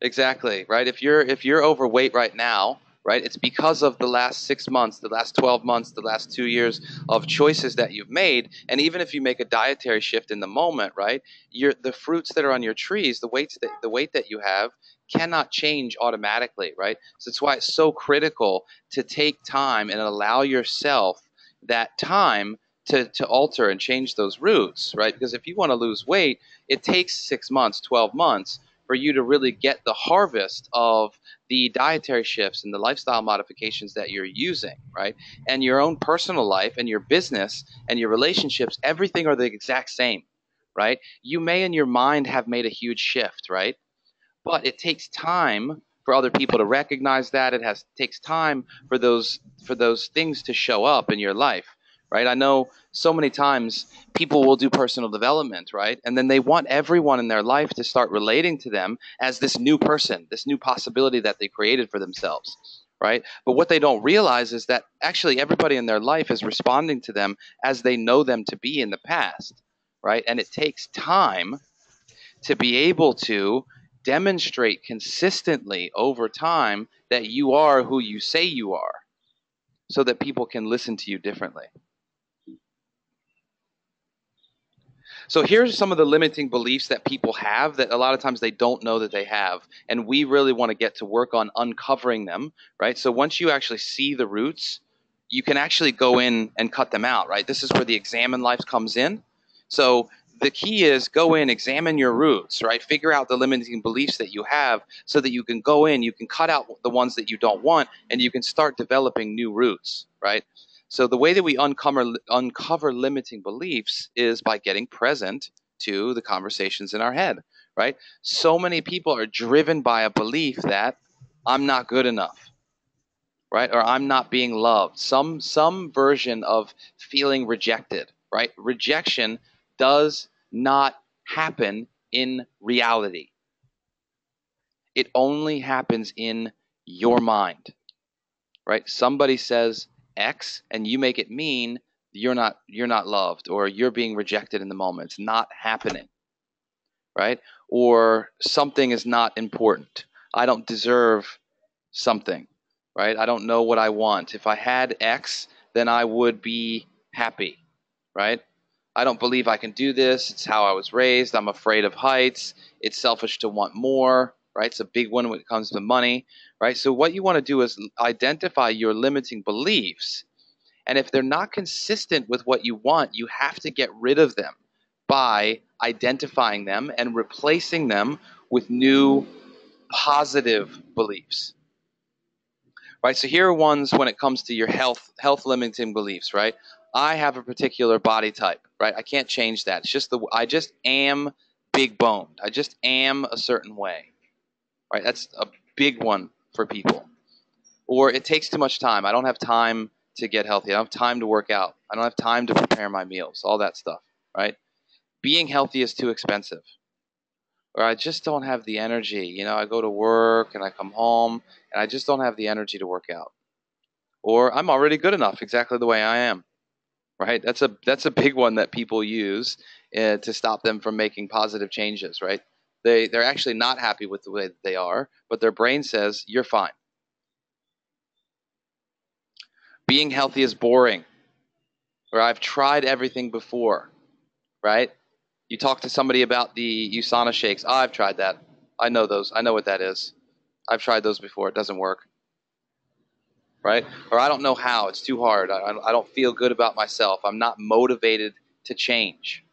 Exactly, right? If you're overweight right now, right, it's because of the last 6 months, the last 12 months, the last 2 years of choices that you've made. And even if you make a dietary shift in the moment, right, the fruits that are on your trees, the weight that you have cannot change automatically, right? So that's why it's so critical to take time and allow yourself that time to alter and change those roots, right? Because if you want to lose weight, it takes 6 months, 12 months for you to really get the harvest of the dietary shifts and the lifestyle modifications that you're using, right? And your own personal life and your business and your relationships, everything are the exact same, right? You may in your mind have made a huge shift, right? But it takes time for other people to recognize that. Takes time for those things to show up in your life, right? I know so many times people will do personal development, right? And then they want everyone in their life to start relating to them as this new person, this new possibility that they created for themselves, right? But what they don't realize is that actually everybody in their life is responding to them as they know them to be in the past, right? And it takes time to be able to demonstrate consistently over time that you are who you say you are so that people can listen to you differently. So here's some of the limiting beliefs that people have that a lot of times they don't know that they have. And we really want to get to work on uncovering them, right? So once you actually see the roots, you can actually go in and cut them out, right? This is where the examine life comes in. So the key is go in, examine your roots, right? Figure out the limiting beliefs that you have so that you can go in, you can cut out the ones that you don't want, and you can start developing new roots, right? So the way that we uncover limiting beliefs is by getting present to the conversations in our head, right? So many people are driven by a belief that I'm not good enough, right? Or I'm not being loved. Some version of feeling rejected, right? Rejection does not happen in reality. It only happens in your mind, right? Somebody says X and you make it mean you're not loved or you're being rejected in the moment. It's not happening, right? Or something is not important. I don't deserve something, right? I don't know what I want. If I had X, then I would be happy, right? I don't believe I can do this. It's how I was raised. I'm afraid of heights. It's selfish to want more, right? It's a big one when it comes to money, right? So what you want to do is identify your limiting beliefs. And if they're not consistent with what you want, you have to get rid of them by identifying them and replacing them with new positive beliefs. Right? So here are ones when it comes to your health limiting beliefs, right? I have a particular body type, right? I can't change that. It's just I just am big boned. I just am a certain way, right? That's a big one for people. Or it takes too much time. I don't have time to get healthy. I don't have time to work out. I don't have time to prepare my meals, all that stuff, right? Being healthy is too expensive. Or I just don't have the energy. You know, I go to work and I come home and I just don't have the energy to work out. Or I'm already good enough exactly the way I am, right? That's a big one that people use to stop them from making positive changes, right? They're actually not happy with the way that they are, but their brain says you're fine. Being healthy is boring, or I've tried everything before, right? You talk to somebody about the USANA shakes. Oh, I've tried that. I know those. I know what that is. I've tried those before. It doesn't work. Right? Or I don't know how. It's too hard. I don't feel good about myself. I'm not motivated to change.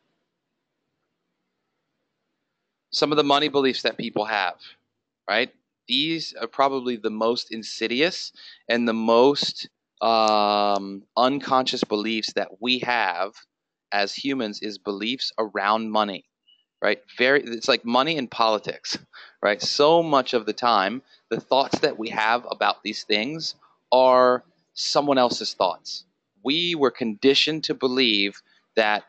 Some of the money beliefs that people have, right? These are probably the most insidious and the most unconscious beliefs that we have as humans is beliefs around money, right? It's like money and politics, right? So much of the time, the thoughts that we have about these things are someone else's thoughts. We were conditioned to believe that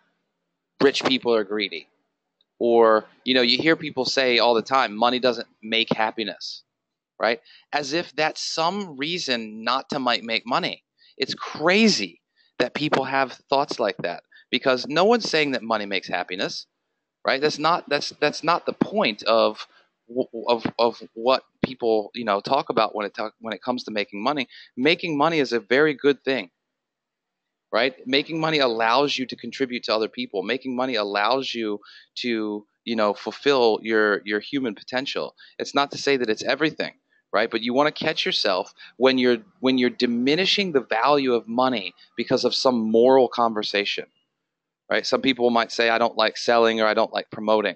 rich people are greedy. Or, you hear people say all the time, money doesn't make happiness, right? As if that's some reason not to make money. It's crazy that people have thoughts like that because no one's saying that money makes happiness, right? That's not the point of what people talk about when it comes to making money. Making money is a very good thing, right? Making money allows you to contribute to other people. Making money allows you to fulfill your human potential. It's not to say that it's everything, right? But you want to catch yourself when you're diminishing the value of money because of some moral conversation, right? Some people might say, I don't like selling or I don't like promoting,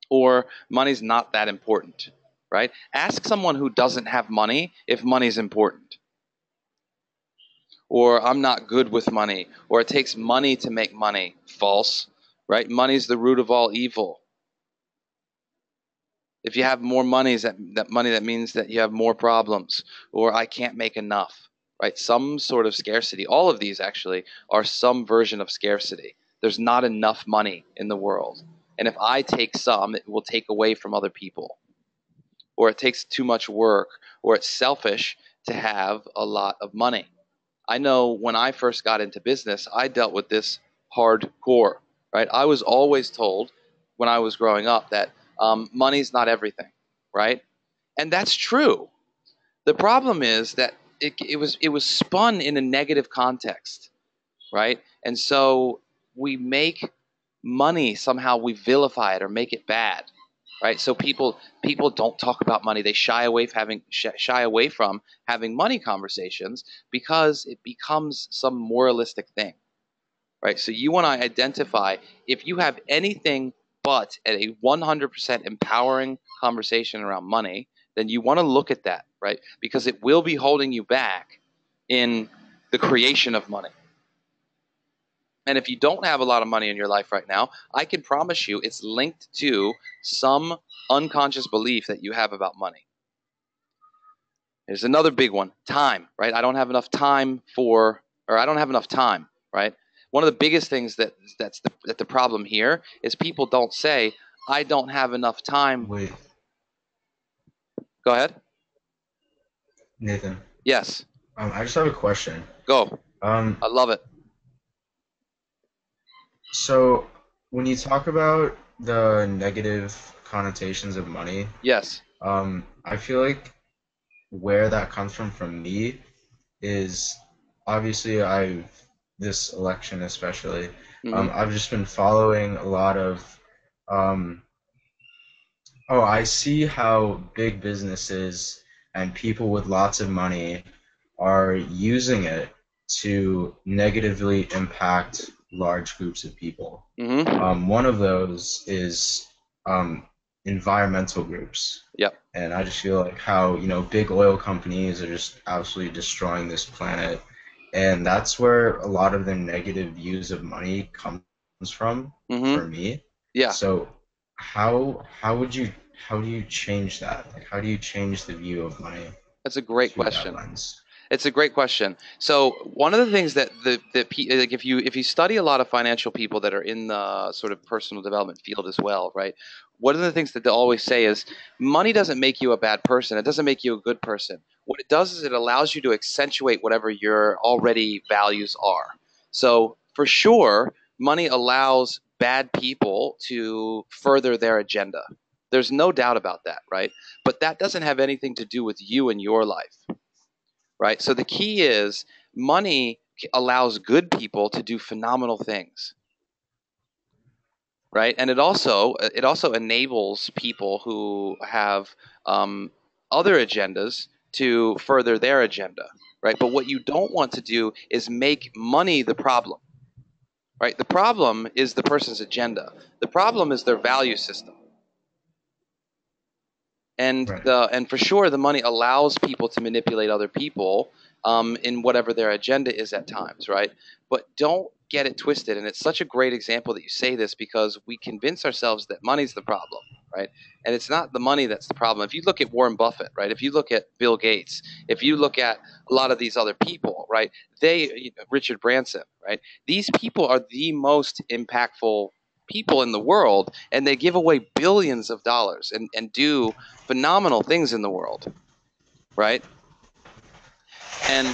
or money's not that important, right? Ask someone who doesn't have money if money's important. Or I'm not good with money, or it takes money to make money. False, right? Money's the root of all evil. If you have more money, that means that you have more problems, or I can't make enough, right? Some sort of scarcity. All of these actually are some version of scarcity. There's not enough money in the world. And if I take some, it will take away from other people. Or it takes too much work, or it's selfish to have a lot of money. I know when I first got into business, I dealt with this hardcore, right? I was always told when I was growing up that money's not everything, right? And that's true. The problem is that it was spun in a negative context, right? And so we make money, somehow we vilify it or make it bad, right? So people don't talk about money. They shy away from having money conversations because it becomes some moralistic thing, right? So you want to identify if you have anything but a 100% empowering conversation around money, then you want to look at that, right? Because it will be holding you back in the creation of money. And if you don't have a lot of money in your life right now, I can promise you it's linked to some unconscious belief that you have about money. There's another big one, time, right? I don't have enough time right? One of the biggest things that's the problem here is people don't say, I don't have enough time. Wait, Go ahead. Nathan. Yes. I just have a question. Go. I love it. So when you talk about the negative connotations of money, Yes. I feel like where that comes from me is obviously I've this election especially. Mm-hmm. I've just been following a lot of I see how big businesses and people with lots of money are using it to negatively impact large groups of people. Mm-hmm. One of those is environmental groups. Yep. And I just feel like how, big oil companies are just absolutely destroying this planet. And that's where a lot of their negative views of money comes from Mm-hmm. for me. Yeah. So how do you change that? Like how do you change the view of money That's a great through that question. lens? It's a great question. So one of the things that like if you study a lot of financial people that are in the sort of personal development field as well, right? One of the things that they always say is money doesn't make you a bad person. It doesn't make you a good person. What it does is it allows you to accentuate whatever your already values are. So for sure, money allows bad people to further their agenda. There's no doubt about that, right? But that doesn't have anything to do with you and your life. Right? So the key is money allows good people to do phenomenal things. Right? And it also enables people who have other agendas to further their agenda. Right? But what you don't want to do is make money the problem. Right? The problem is the person's agenda. The problem is their value system. And Right. and for sure, the money allows people to manipulate other people in whatever their agenda is at times, right? But don't get it twisted. And it's such a great example that you say this because we convince ourselves that money's the problem, right? And it's not the money that's the problem. If you look at Warren Buffett, right? If you look at Bill Gates, if you look at a lot of these other people, right? Richard Branson, right? These people are the most impactful people in the world, and they give away billions of dollars and do phenomenal things in the world, right? And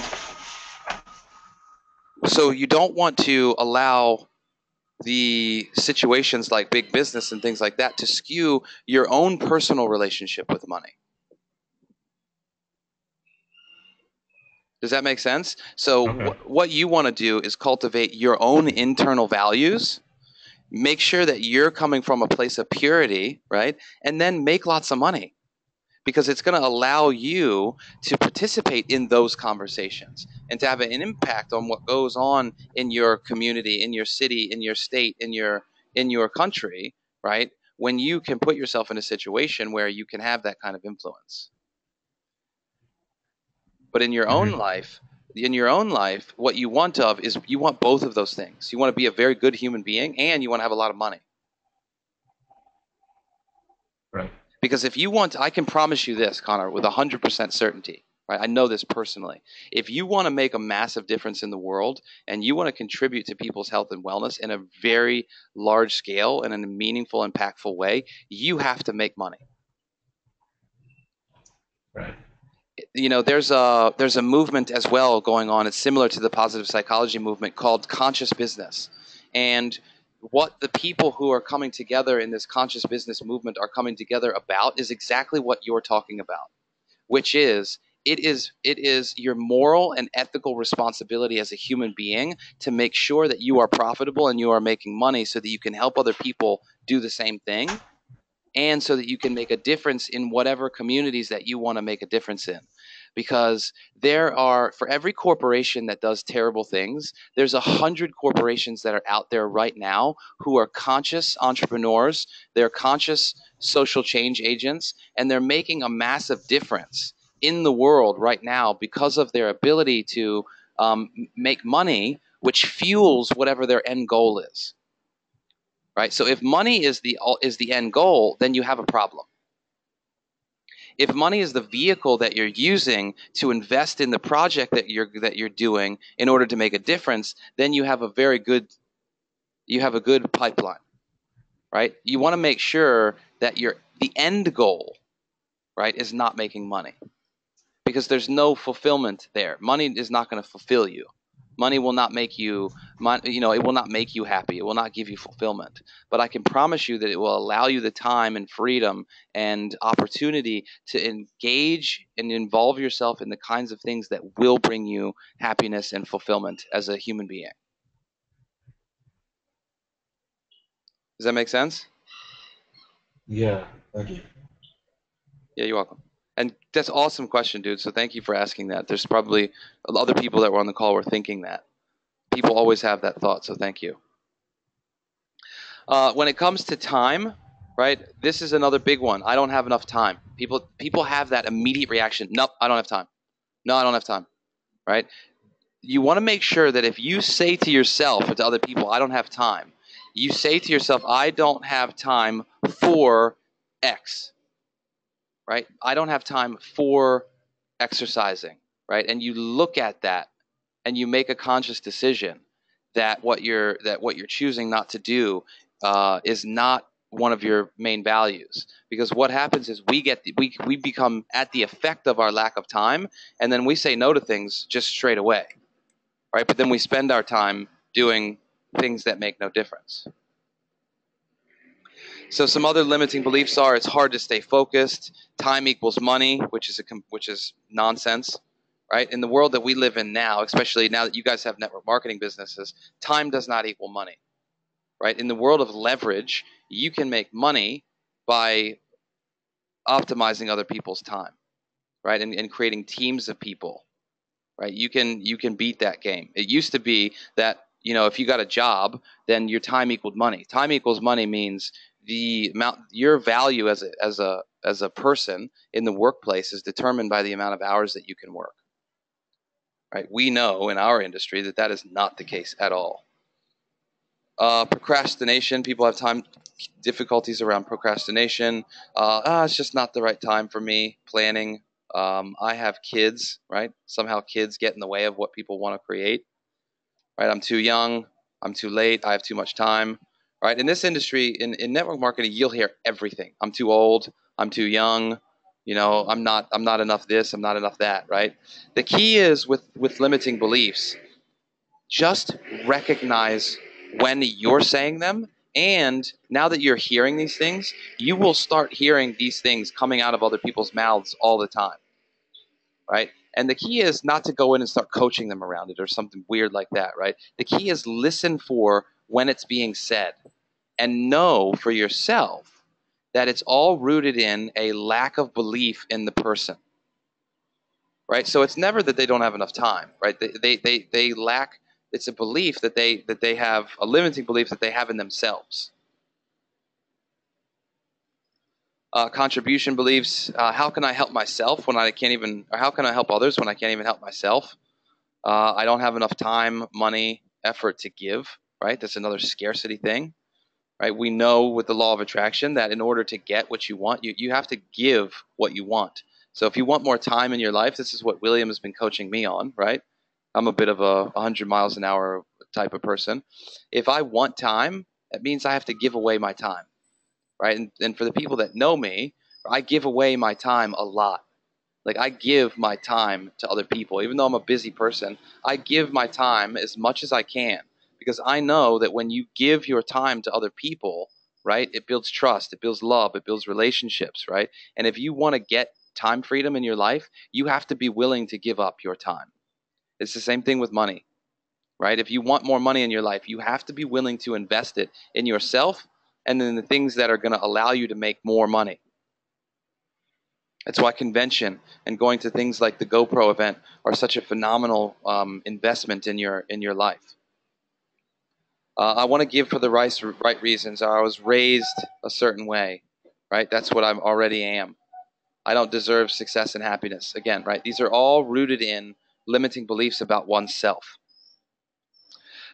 so you don't want to allow the situations like big business and things like that to skew your own personal relationship with money. Does that make sense? So Okay. what you want to do is cultivate your own internal values. Make sure that you're coming from a place of purity, right? And then make lots of money. Because it's going to allow you to participate in those conversations and to have an impact on what goes on in your community, in your city, in your state, in your country, right? When you can put yourself in a situation where you can have that kind of influence. But in your own life, what you want is you want both of those things. You want to be a very good human being and you want to have a lot of money. Right. Because if you want, I can promise you this, Connor, with 100% certainty, right? I know this personally. If you want to make a massive difference in the world and you want to contribute to people's health and wellness in a very large scale and in a meaningful, impactful way, you have to make money. Right. There's a movement as well going on. It's similar to the positive psychology movement called conscious business. And what the people who are coming together in this conscious business movement are coming together about is exactly what you're talking about, which is it is your moral and ethical responsibility as a human being to make sure that you are profitable and you are making money so that you can help other people do the same thing and so that you can make a difference in whatever communities that you want to make a difference in. Because for every corporation that does terrible things, there's 100 corporations that are out there right now who are conscious entrepreneurs, they're conscious social change agents, and they're making a massive difference in the world right now because of their ability to make money, which fuels whatever their end goal is. Right? So if money is the end goal, then you have a problem. If money is the vehicle that you're using to invest in the project that you're doing in order to make a difference, then you have a good pipeline, right? You want to make sure that the end goal, right, is not making money, because there's no fulfillment there. Money is not going to fulfill you. Money will not make you, it will not make you happy. It will not give you fulfillment. But I can promise you that it will allow you the time and freedom and opportunity to engage and involve yourself in the kinds of things that will bring you happiness and fulfillment as a human being. Does that make sense? Yeah, thank you. Yeah, you're welcome. And that's an awesome question, dude. So thank you for asking that. There's probably other people that were on the call were thinking that. People always have that thought, so thank you. When it comes to time, right, this is another big one. I don't have enough time. People have that immediate reaction. Nope, I don't have time. No, I don't have time, right? You want to make sure that if you say to yourself or to other people, I don't have time, you say to yourself, I don't have time for X, right? I don't have time for exercising, right? And you look at that and you make a conscious decision that what you're choosing not to do is not one of your main values. Because what happens is we become at the effect of our lack of time, and then we say no to things just straight away, right? But then we spend our time doing things that make no difference. So some other limiting beliefs are it's hard to stay focused. Time equals money, which is nonsense, right? In the world that we live in now, especially now that you guys have network marketing businesses, time does not equal money, right? In the world of leverage, you can make money by optimizing other people's time, right? And creating teams of people, right? You can beat that game. It used to be that, if you got a job, then your time equaled money. Time equals money means the amount your value as a person in the workplace is determined by the amount of hours that you can work. Right? We know in our industry that is not the case at all. Procrastination. People have time difficulties around procrastination. It's just not the right time for me. Planning. I have kids, right? Somehow kids get in the way of what people want to create. Right? I'm too young. I'm too late. I have too much time. Right? In this industry, in network marketing, you'll hear everything. I'm too old. I'm too young. I'm not enough this. I'm not enough that. Right? The key is with limiting beliefs, just recognize when you're saying them. And now that you're hearing these things, you will start hearing these things coming out of other people's mouths all the time. Right? And the key is not to go in and start coaching them around it or something weird like that, right? The key is listen for when it's being said and know for yourself that it's all rooted in a lack of belief in the person, right? So it's never that they don't have enough time, right? They lack, it's a belief that they have, a limiting belief that they have in themselves. Contribution beliefs. How can I help myself when I can't even, or how can I help others when I can't even help myself? I don't have enough time, money, effort to give, right? That's another scarcity thing, right? We know with the law of attraction that in order to get what you want, you have to give what you want. So if you want more time in your life, this is what William has been coaching me on, right? I'm a bit of a 100 miles an hour type of person. If I want time, that means I have to give away my time. Right? And for the people that know me, I give away my time a lot. Like I give my time to other people. Even though I'm a busy person, I give my time as much as I can because I know that when you give your time to other people, right, it builds trust, it builds love, it builds relationships, right? And if you want to get time freedom in your life, you have to be willing to give up your time. It's the same thing with money, right? If you want more money in your life, you have to be willing to invest it in yourself and in the things that are going to allow you to make more money. That's why convention and going to things like the GoPro event are such a phenomenal investment in your life. I want to give for the right reasons. I was raised a certain way, right? That's what I already am. I don't deserve success and happiness. Again, right? These are all rooted in limiting beliefs about oneself.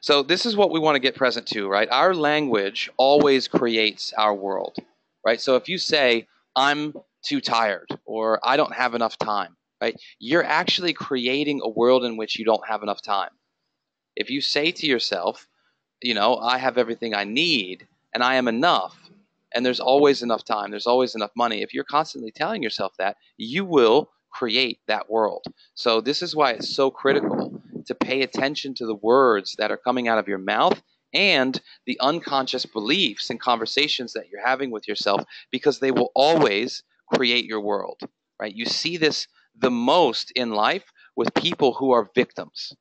So this is what we want to get present to, right? Our language always creates our world, right? So if you say, I'm too tired or I don't have enough time, right? You're actually creating a world in which you don't have enough time. If you say to yourself, I have everything I need and I am enough and there's always enough time, there's always enough money. If you're constantly telling yourself that, you will create that world. So this is why it's so critical to pay attention to the words that are coming out of your mouth and the unconscious beliefs and conversations that you're having with yourself, because they will always create your world, right? You see this the most in life with people who are victims.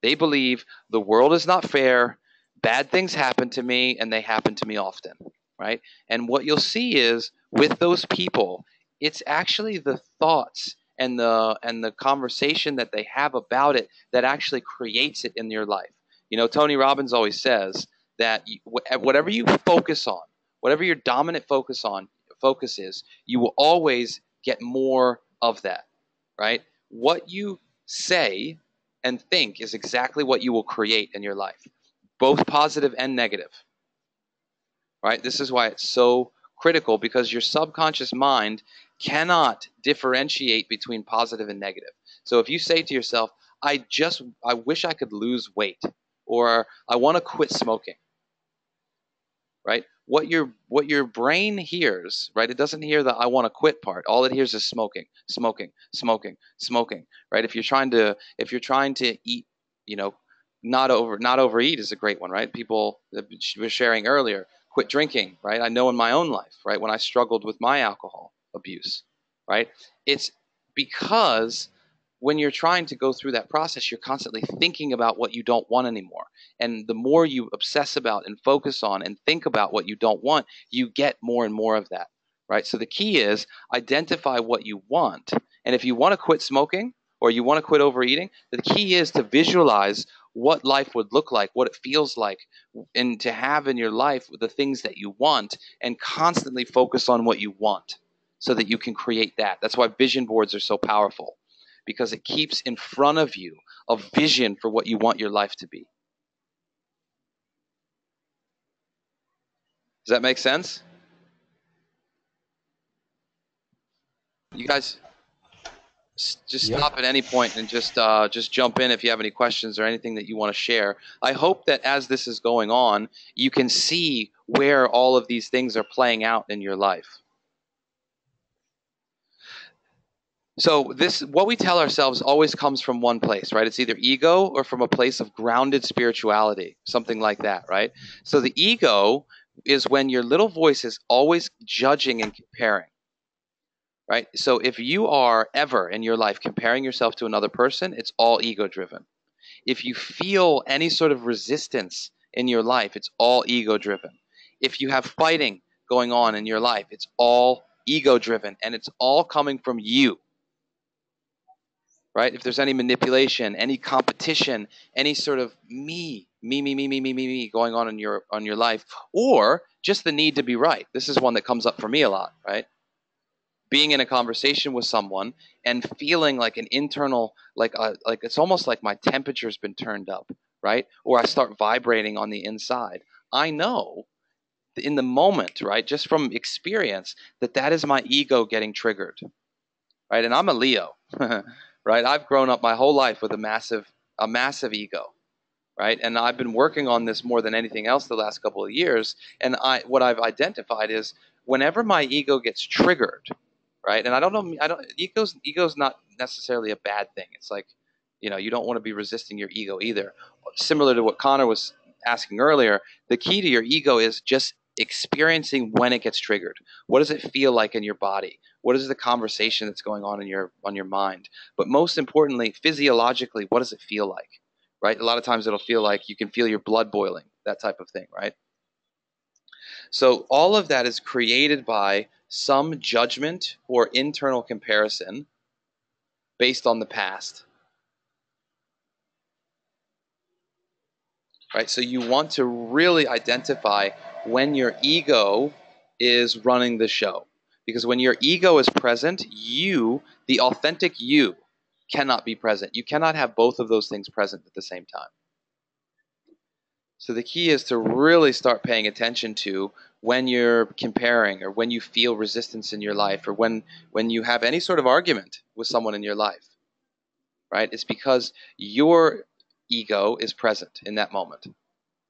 They believe the world is not fair, Bad things happen to me, and they happen to me often, right? And what you'll see is with those people, it's actually the thoughts and the conversation that they have about it that actually creates it in your life. You know, Tony Robbins always says that whatever you focus on, whatever your dominant focus is, you will always get more of that, right? What you say and think is exactly what you will create in your life, both positive and negative, right? This is why it's so critical, because your subconscious mind cannot differentiate between positive and negative. So if you say to yourself, I wish I could lose weight, or I want to quit smoking, right? What your brain hears, right? It doesn't hear the I want to quit part. All it hears is smoking, smoking, smoking, smoking, right? If you're trying to eat, you know, not overeat is a great one, right? People were sharing earlier, quit drinking, right? I know in my own life, right, when I struggled with my alcohol abuse, right? It's because when you're trying to go through that process, you're constantly thinking about what you don't want anymore. And the more you obsess about and focus on and think about what you don't want, you get more and more of that, right? So the key is identify what you want. And if you want to quit smoking or you want to quit overeating, the key is to visualize what life would look like, what it feels like, and to have in your life the things that you want, and constantly focus on what you want so that you can create that. That's why vision boards are so powerful, because it keeps in front of you a vision for what you want your life to be. Does that make sense? You guys just stop at any point and just jump in if you have any questions or anything that you want to share. I hope that as this is going on, you can see where all of these things are playing out in your life. So what we tell ourselves always comes from one place, right? It's either ego or from a place of grounded spirituality, something like that, right? So the ego is when your little voice is always judging and comparing, right? So if you are ever in your life comparing yourself to another person, it's all ego driven. If you feel any sort of resistance in your life, it's all ego driven. If you have fighting going on in your life, it's all ego driven, and it's all coming from you. Right? If there's any manipulation, any competition, any sort of me going on in your life, or just the need to be right. This is one that comes up for me a lot, right? Being in a conversation with someone and feeling like an internal, like it's almost like my temperature's been turned up, right? Or I start vibrating on the inside. I know in the moment, right, just from experience, that is my ego getting triggered, right? And I'm a Leo. Right? I've grown up my whole life with a massive ego, right? And I've been working on this more than anything else the last couple of years. And what I've identified is whenever my ego gets triggered, right? And ego's not necessarily a bad thing. It's like, you know, you don't want to be resisting your ego either. Similar to what Connor was asking earlier, the key to your ego is just experiencing when it gets triggered. What does it feel like in your body? What is the conversation that's going on in your mind? But most importantly, physiologically, what does it feel like? Right? A lot of times it'll feel like you can feel your blood boiling, that type of thing, right? So all of that is created by some judgment or internal comparison based on the past. Right? So you want to really identify when your ego is running the show. Because when your ego is present, you, the authentic you, cannot be present. You cannot have both of those things present at the same time. So the key is to really start paying attention to when you're comparing, or when you feel resistance in your life, or when you have any sort of argument with someone in your life. Right? It's because your ego is present in that moment.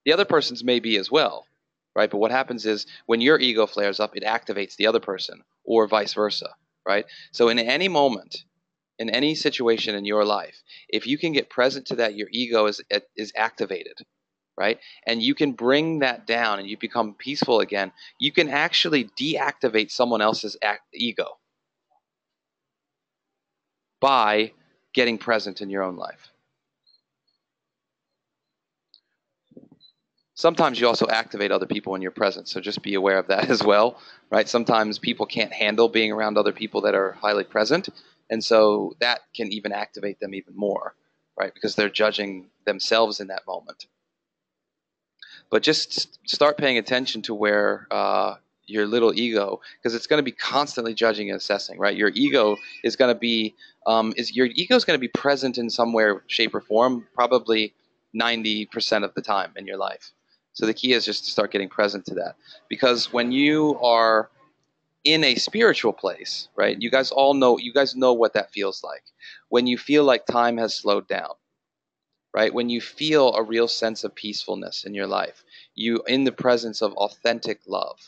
The other person's may be as well, right? But what happens is when your ego flares up, it activates the other person, or vice versa, right? So in any moment, in any situation in your life, if you can get present to that, your ego is activated, right? And you can bring that down and you become peaceful again. You can actually deactivate someone else's ego by getting present in your own life. Sometimes you also activate other people in your presence, so just be aware of that as well, right? Sometimes people can't handle being around other people that are highly present, and so that can even activate them even more, right? Because they're judging themselves in that moment. But just start paying attention to where your little ego, because it's going to be constantly judging and assessing, right? Your ego is going to be present in some way, shape, or form, probably 90% of the time in your life. So the key is just to start getting present to that, because when you are in a spiritual place, right? You guys know what that feels like. When you feel like time has slowed down, right? When you feel a real sense of peacefulness in your life, you in the presence of authentic love,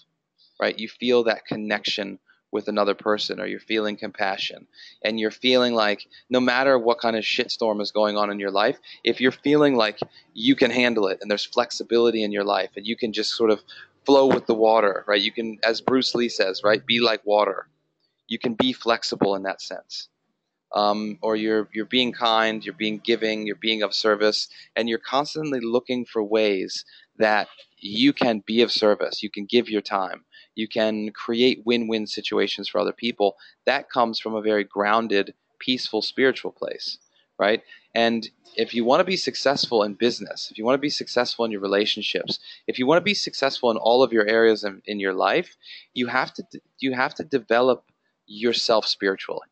right? You feel that connection with another person, or you're feeling compassion, and you're feeling like no matter what kind of shitstorm is going on in your life, if you're feeling like you can handle it and there's flexibility in your life and you can just sort of flow with the water, right? You can, as Bruce Lee says, right? Be like water. You can be flexible in that sense. Or you're being kind, you're being giving, you're being of service, and you're constantly looking for ways that you can be of service. You can give your time. You can create win-win situations for other people. That comes from a very grounded, peaceful, spiritual place, right? And if you want to be successful in business, if you want to be successful in your relationships, if you want to be successful in all of your areas in your life, you have to develop yourself spiritually.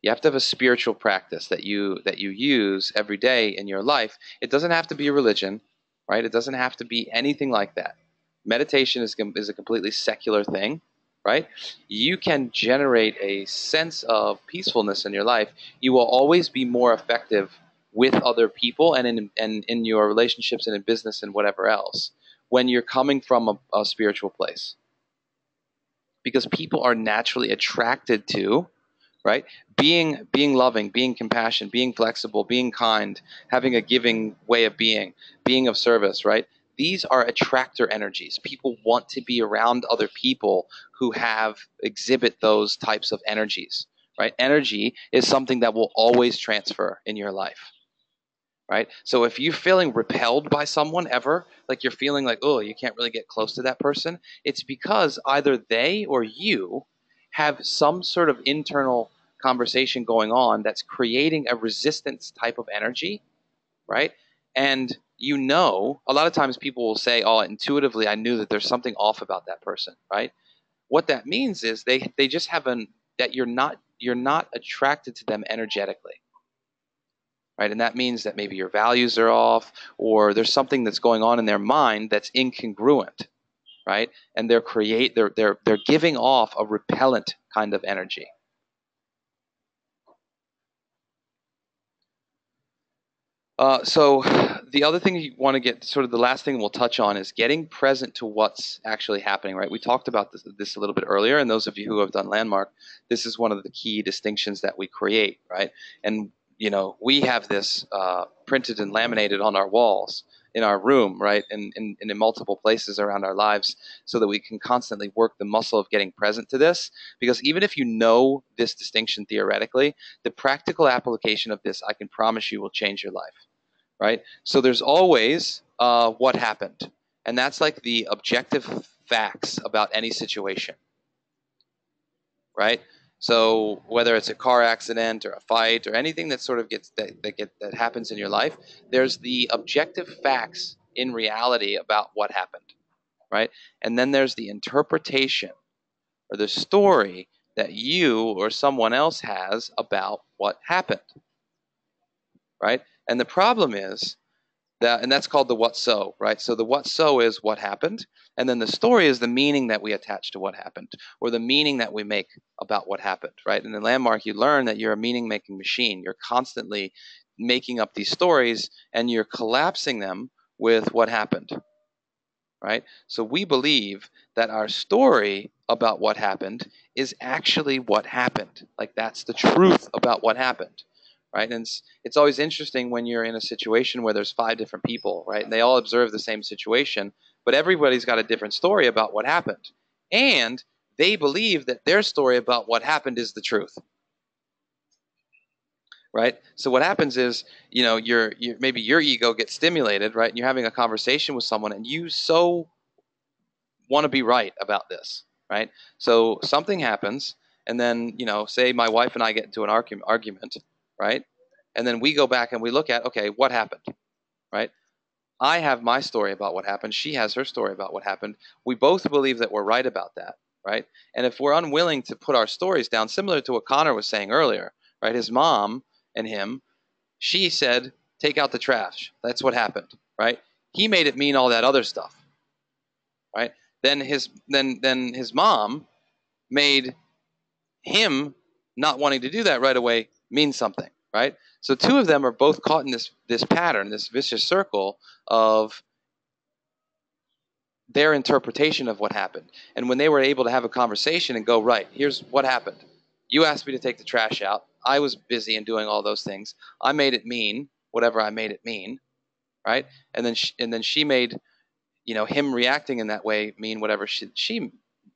You have to have a spiritual practice that you use every day in your life. It doesn't have to be a religion, right? It doesn't have to be anything like that. Meditation is a completely secular thing, right? You can generate a sense of peacefulness in your life. You will always be more effective with other people and in your relationships and in business and whatever else when you're coming from a spiritual place. Because people are naturally attracted to, right? Being loving, being compassionate, being flexible, being kind, having a giving way of being of service, right? These are attractor energies. People want to be around other people who exhibit those types of energies, right? Energy is something that will always transfer in your life, right? So if you're feeling repelled by someone ever, like you're feeling like, oh, you can't really get close to that person, it's because either they or you have some sort of internal conversation going on that's creating a resistance type of energy, right? And a lot of times people will say, oh, intuitively, I knew that there's something off about that person, right? What that means is they just that you're not attracted to them energetically. Right? And that means that maybe your values are off, or there's something that's going on in their mind that's incongruent, right? And they're giving off a repellent kind of energy. So the other thing you want to get, sort of the last thing we'll touch on, is getting present to what's actually happening, right? We talked about this a little bit earlier, and those of you who have done Landmark, this is one of the key distinctions that we create, right? And we have this printed and laminated on our walls in our room, right, and in multiple places around our lives, so that we can constantly work the muscle of getting present to this. Because even if you know this distinction theoretically, the practical application of this, I can promise you, will change your life, right? So there's always what happened, and that's like the objective facts about any situation, right? So whether it's a car accident or a fight or anything that sort of that happens in your life, there's the objective facts in reality about what happened, right? And then there's the interpretation or the story that you or someone else has about what happened, right? And the problem is and that's called the what so, right? So the what so is what happened, and then the story is the meaning that we attach to what happened, or the meaning that we make about what happened, right? In the Landmark, you learn that you're a meaning-making machine. You're constantly making up these stories, and you're collapsing them with what happened, right? So we believe that our story about what happened is actually what happened. Like, that's the truth about what happened. Right? And it's always interesting when you're in a situation where there's 5 different people, right? And they all observe the same situation, but everybody's got a different story about what happened. And they believe that their story about what happened is the truth. right? So what happens is, maybe your ego gets stimulated, right? And you're having a conversation with someone, and you so want to be right about this, right? So something happens, and then, say my wife and I get into an argument, right? And then we go back and we look at, okay, what happened, right? I have my story about what happened. She has her story about what happened. We both believe that we're right about that, right? And if we're unwilling to put our stories down, similar to what Connor was saying earlier, right? His mom and him, she said, take out the trash. That's what happened, right? He made it mean all that other stuff, right? Then his mom made him not wanting to do that right away mean something, right? So two of them are both caught in this pattern, this vicious circle of their interpretation of what happened. And when they were able to have a conversation and go, right, here's what happened. You asked me to take the trash out. I was busy and doing all those things. I made it mean whatever I made it mean, right? And then she made, him reacting in that way mean whatever she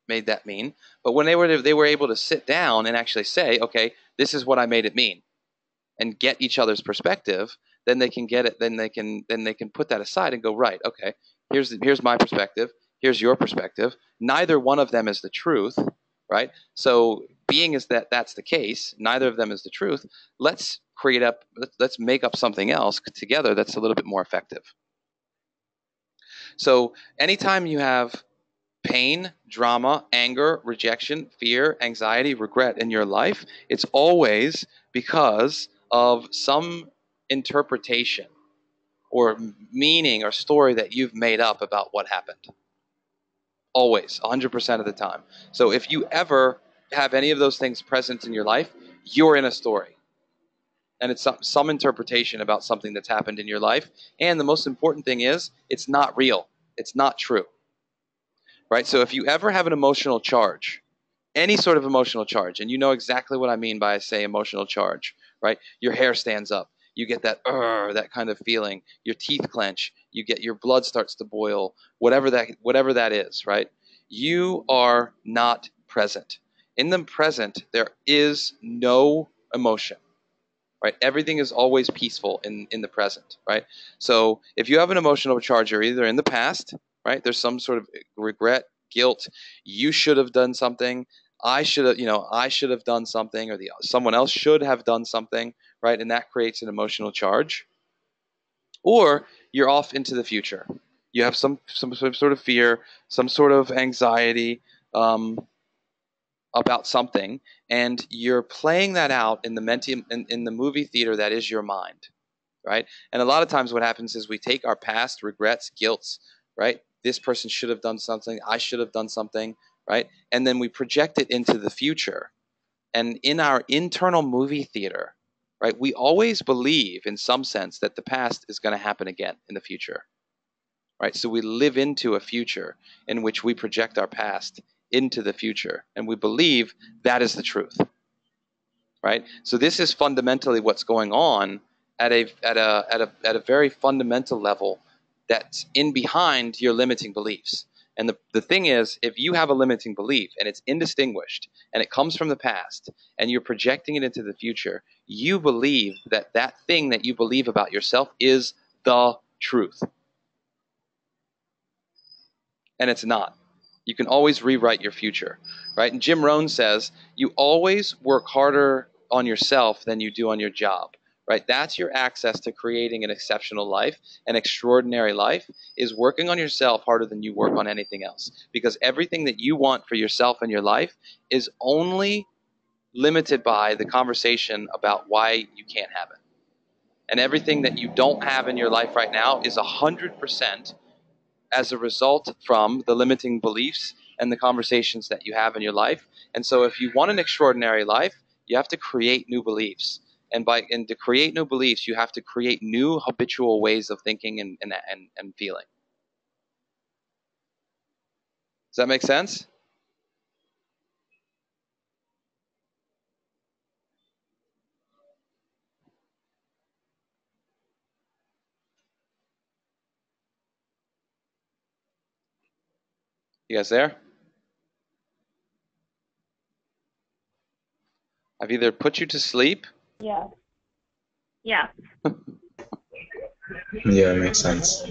made that mean. But when they were able to sit down and actually say, okay, this is what I made it mean, and get each other's perspective, then they can get it. Then they can put that aside and go, right, okay, here's my perspective. Here's your perspective. Neither one of them is the truth, right? So being is that's the case, neither of them is the truth. Let's make up something else together that's a little bit more effective. So anytime you have pain, drama, anger, rejection, fear, anxiety, regret in your life, it's always because of some interpretation or meaning or story that you've made up about what happened. Always, 100% of the time. So if you ever have any of those things present in your life, you're in a story. And it's some interpretation about something that's happened in your life. And the most important thing is, it's not real. It's not true. Right? So if you ever have an emotional charge, any sort of emotional charge, and you know exactly what I mean by I say emotional charge, right? Your hair stands up. You get that kind of feeling. Your teeth clench. Your blood starts to boil. Whatever that is, right? You are not present. In the present, there is no emotion, right? Everything is always peaceful in the present, right? So if you have an emotional charge, you're either in the past, right? There's some sort of regret, guilt. You should have done something. I should have done something, or someone else should have done something, right? And that creates an emotional charge. Or you're off into the future. You have some sort of fear, some sort of anxiety about something, and you're playing that out in the movie theater that is your mind, right? And a lot of times what happens is we take our past regrets, guilts, right? This person should have done something. I should have done something, right? And then we project it into the future. And in our internal movie theater, right, we always believe in some sense that the past is going to happen again in the future, right? So we live into a future in which we project our past into the future, and we believe that is the truth, right? So this is fundamentally what's going on at a very fundamental level that's in behind your limiting beliefs. And the thing is, if you have a limiting belief and it's indistinguished and it comes from the past and you're projecting it into the future, you believe that thing that you believe about yourself is the truth. And it's not. You can always rewrite your future, right? And Jim Rohn says, you always work harder on yourself than you do on your job, right? That's your access to creating an exceptional life. An extraordinary life is working on yourself harder than you work on anything else, because everything that you want for yourself and your life is only limited by the conversation about why you can't have it. And everything that you don't have in your life right now is 100% as a result from the limiting beliefs and the conversations that you have in your life. And so if you want an extraordinary life, you have to create new beliefs. And to create new beliefs, you have to create new habitual ways of thinking and feeling. Does that make sense? You guys there? I've either put you to sleep. Yeah. Yeah. Yeah, it makes sense.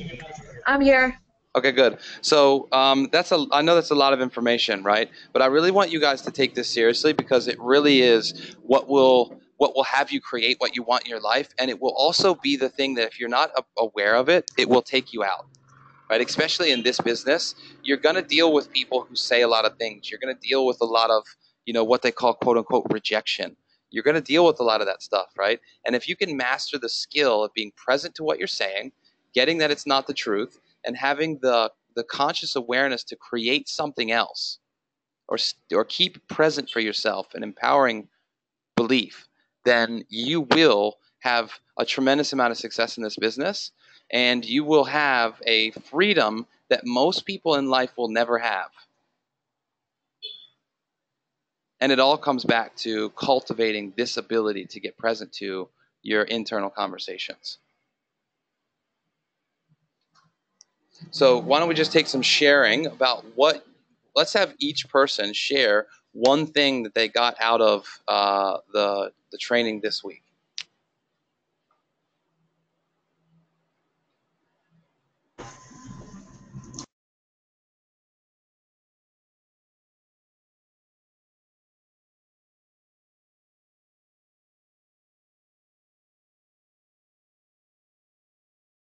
I'm here. Okay, good. So I know that's a lot of information, right? But I really want you guys to take this seriously, because it really is what will have you create what you want in your life, and it will also be the thing that if you're not aware of it, it will take you out, right? Especially in this business, you're going to deal with people who say a lot of things. You're going to deal with a lot of, what they call quote unquote rejection. You're going to deal with a lot of that stuff, right? And if you can master the skill of being present to what you're saying, getting that it's not the truth, and having the conscious awareness to create something else, or keep present for yourself an empowering belief, then you will have a tremendous amount of success in this business, and you will have a freedom that most people in life will never have. And it all comes back to cultivating this ability to get present to your internal conversations. So why don't we just take some sharing about let's have each person share one thing that they got out of the training this week.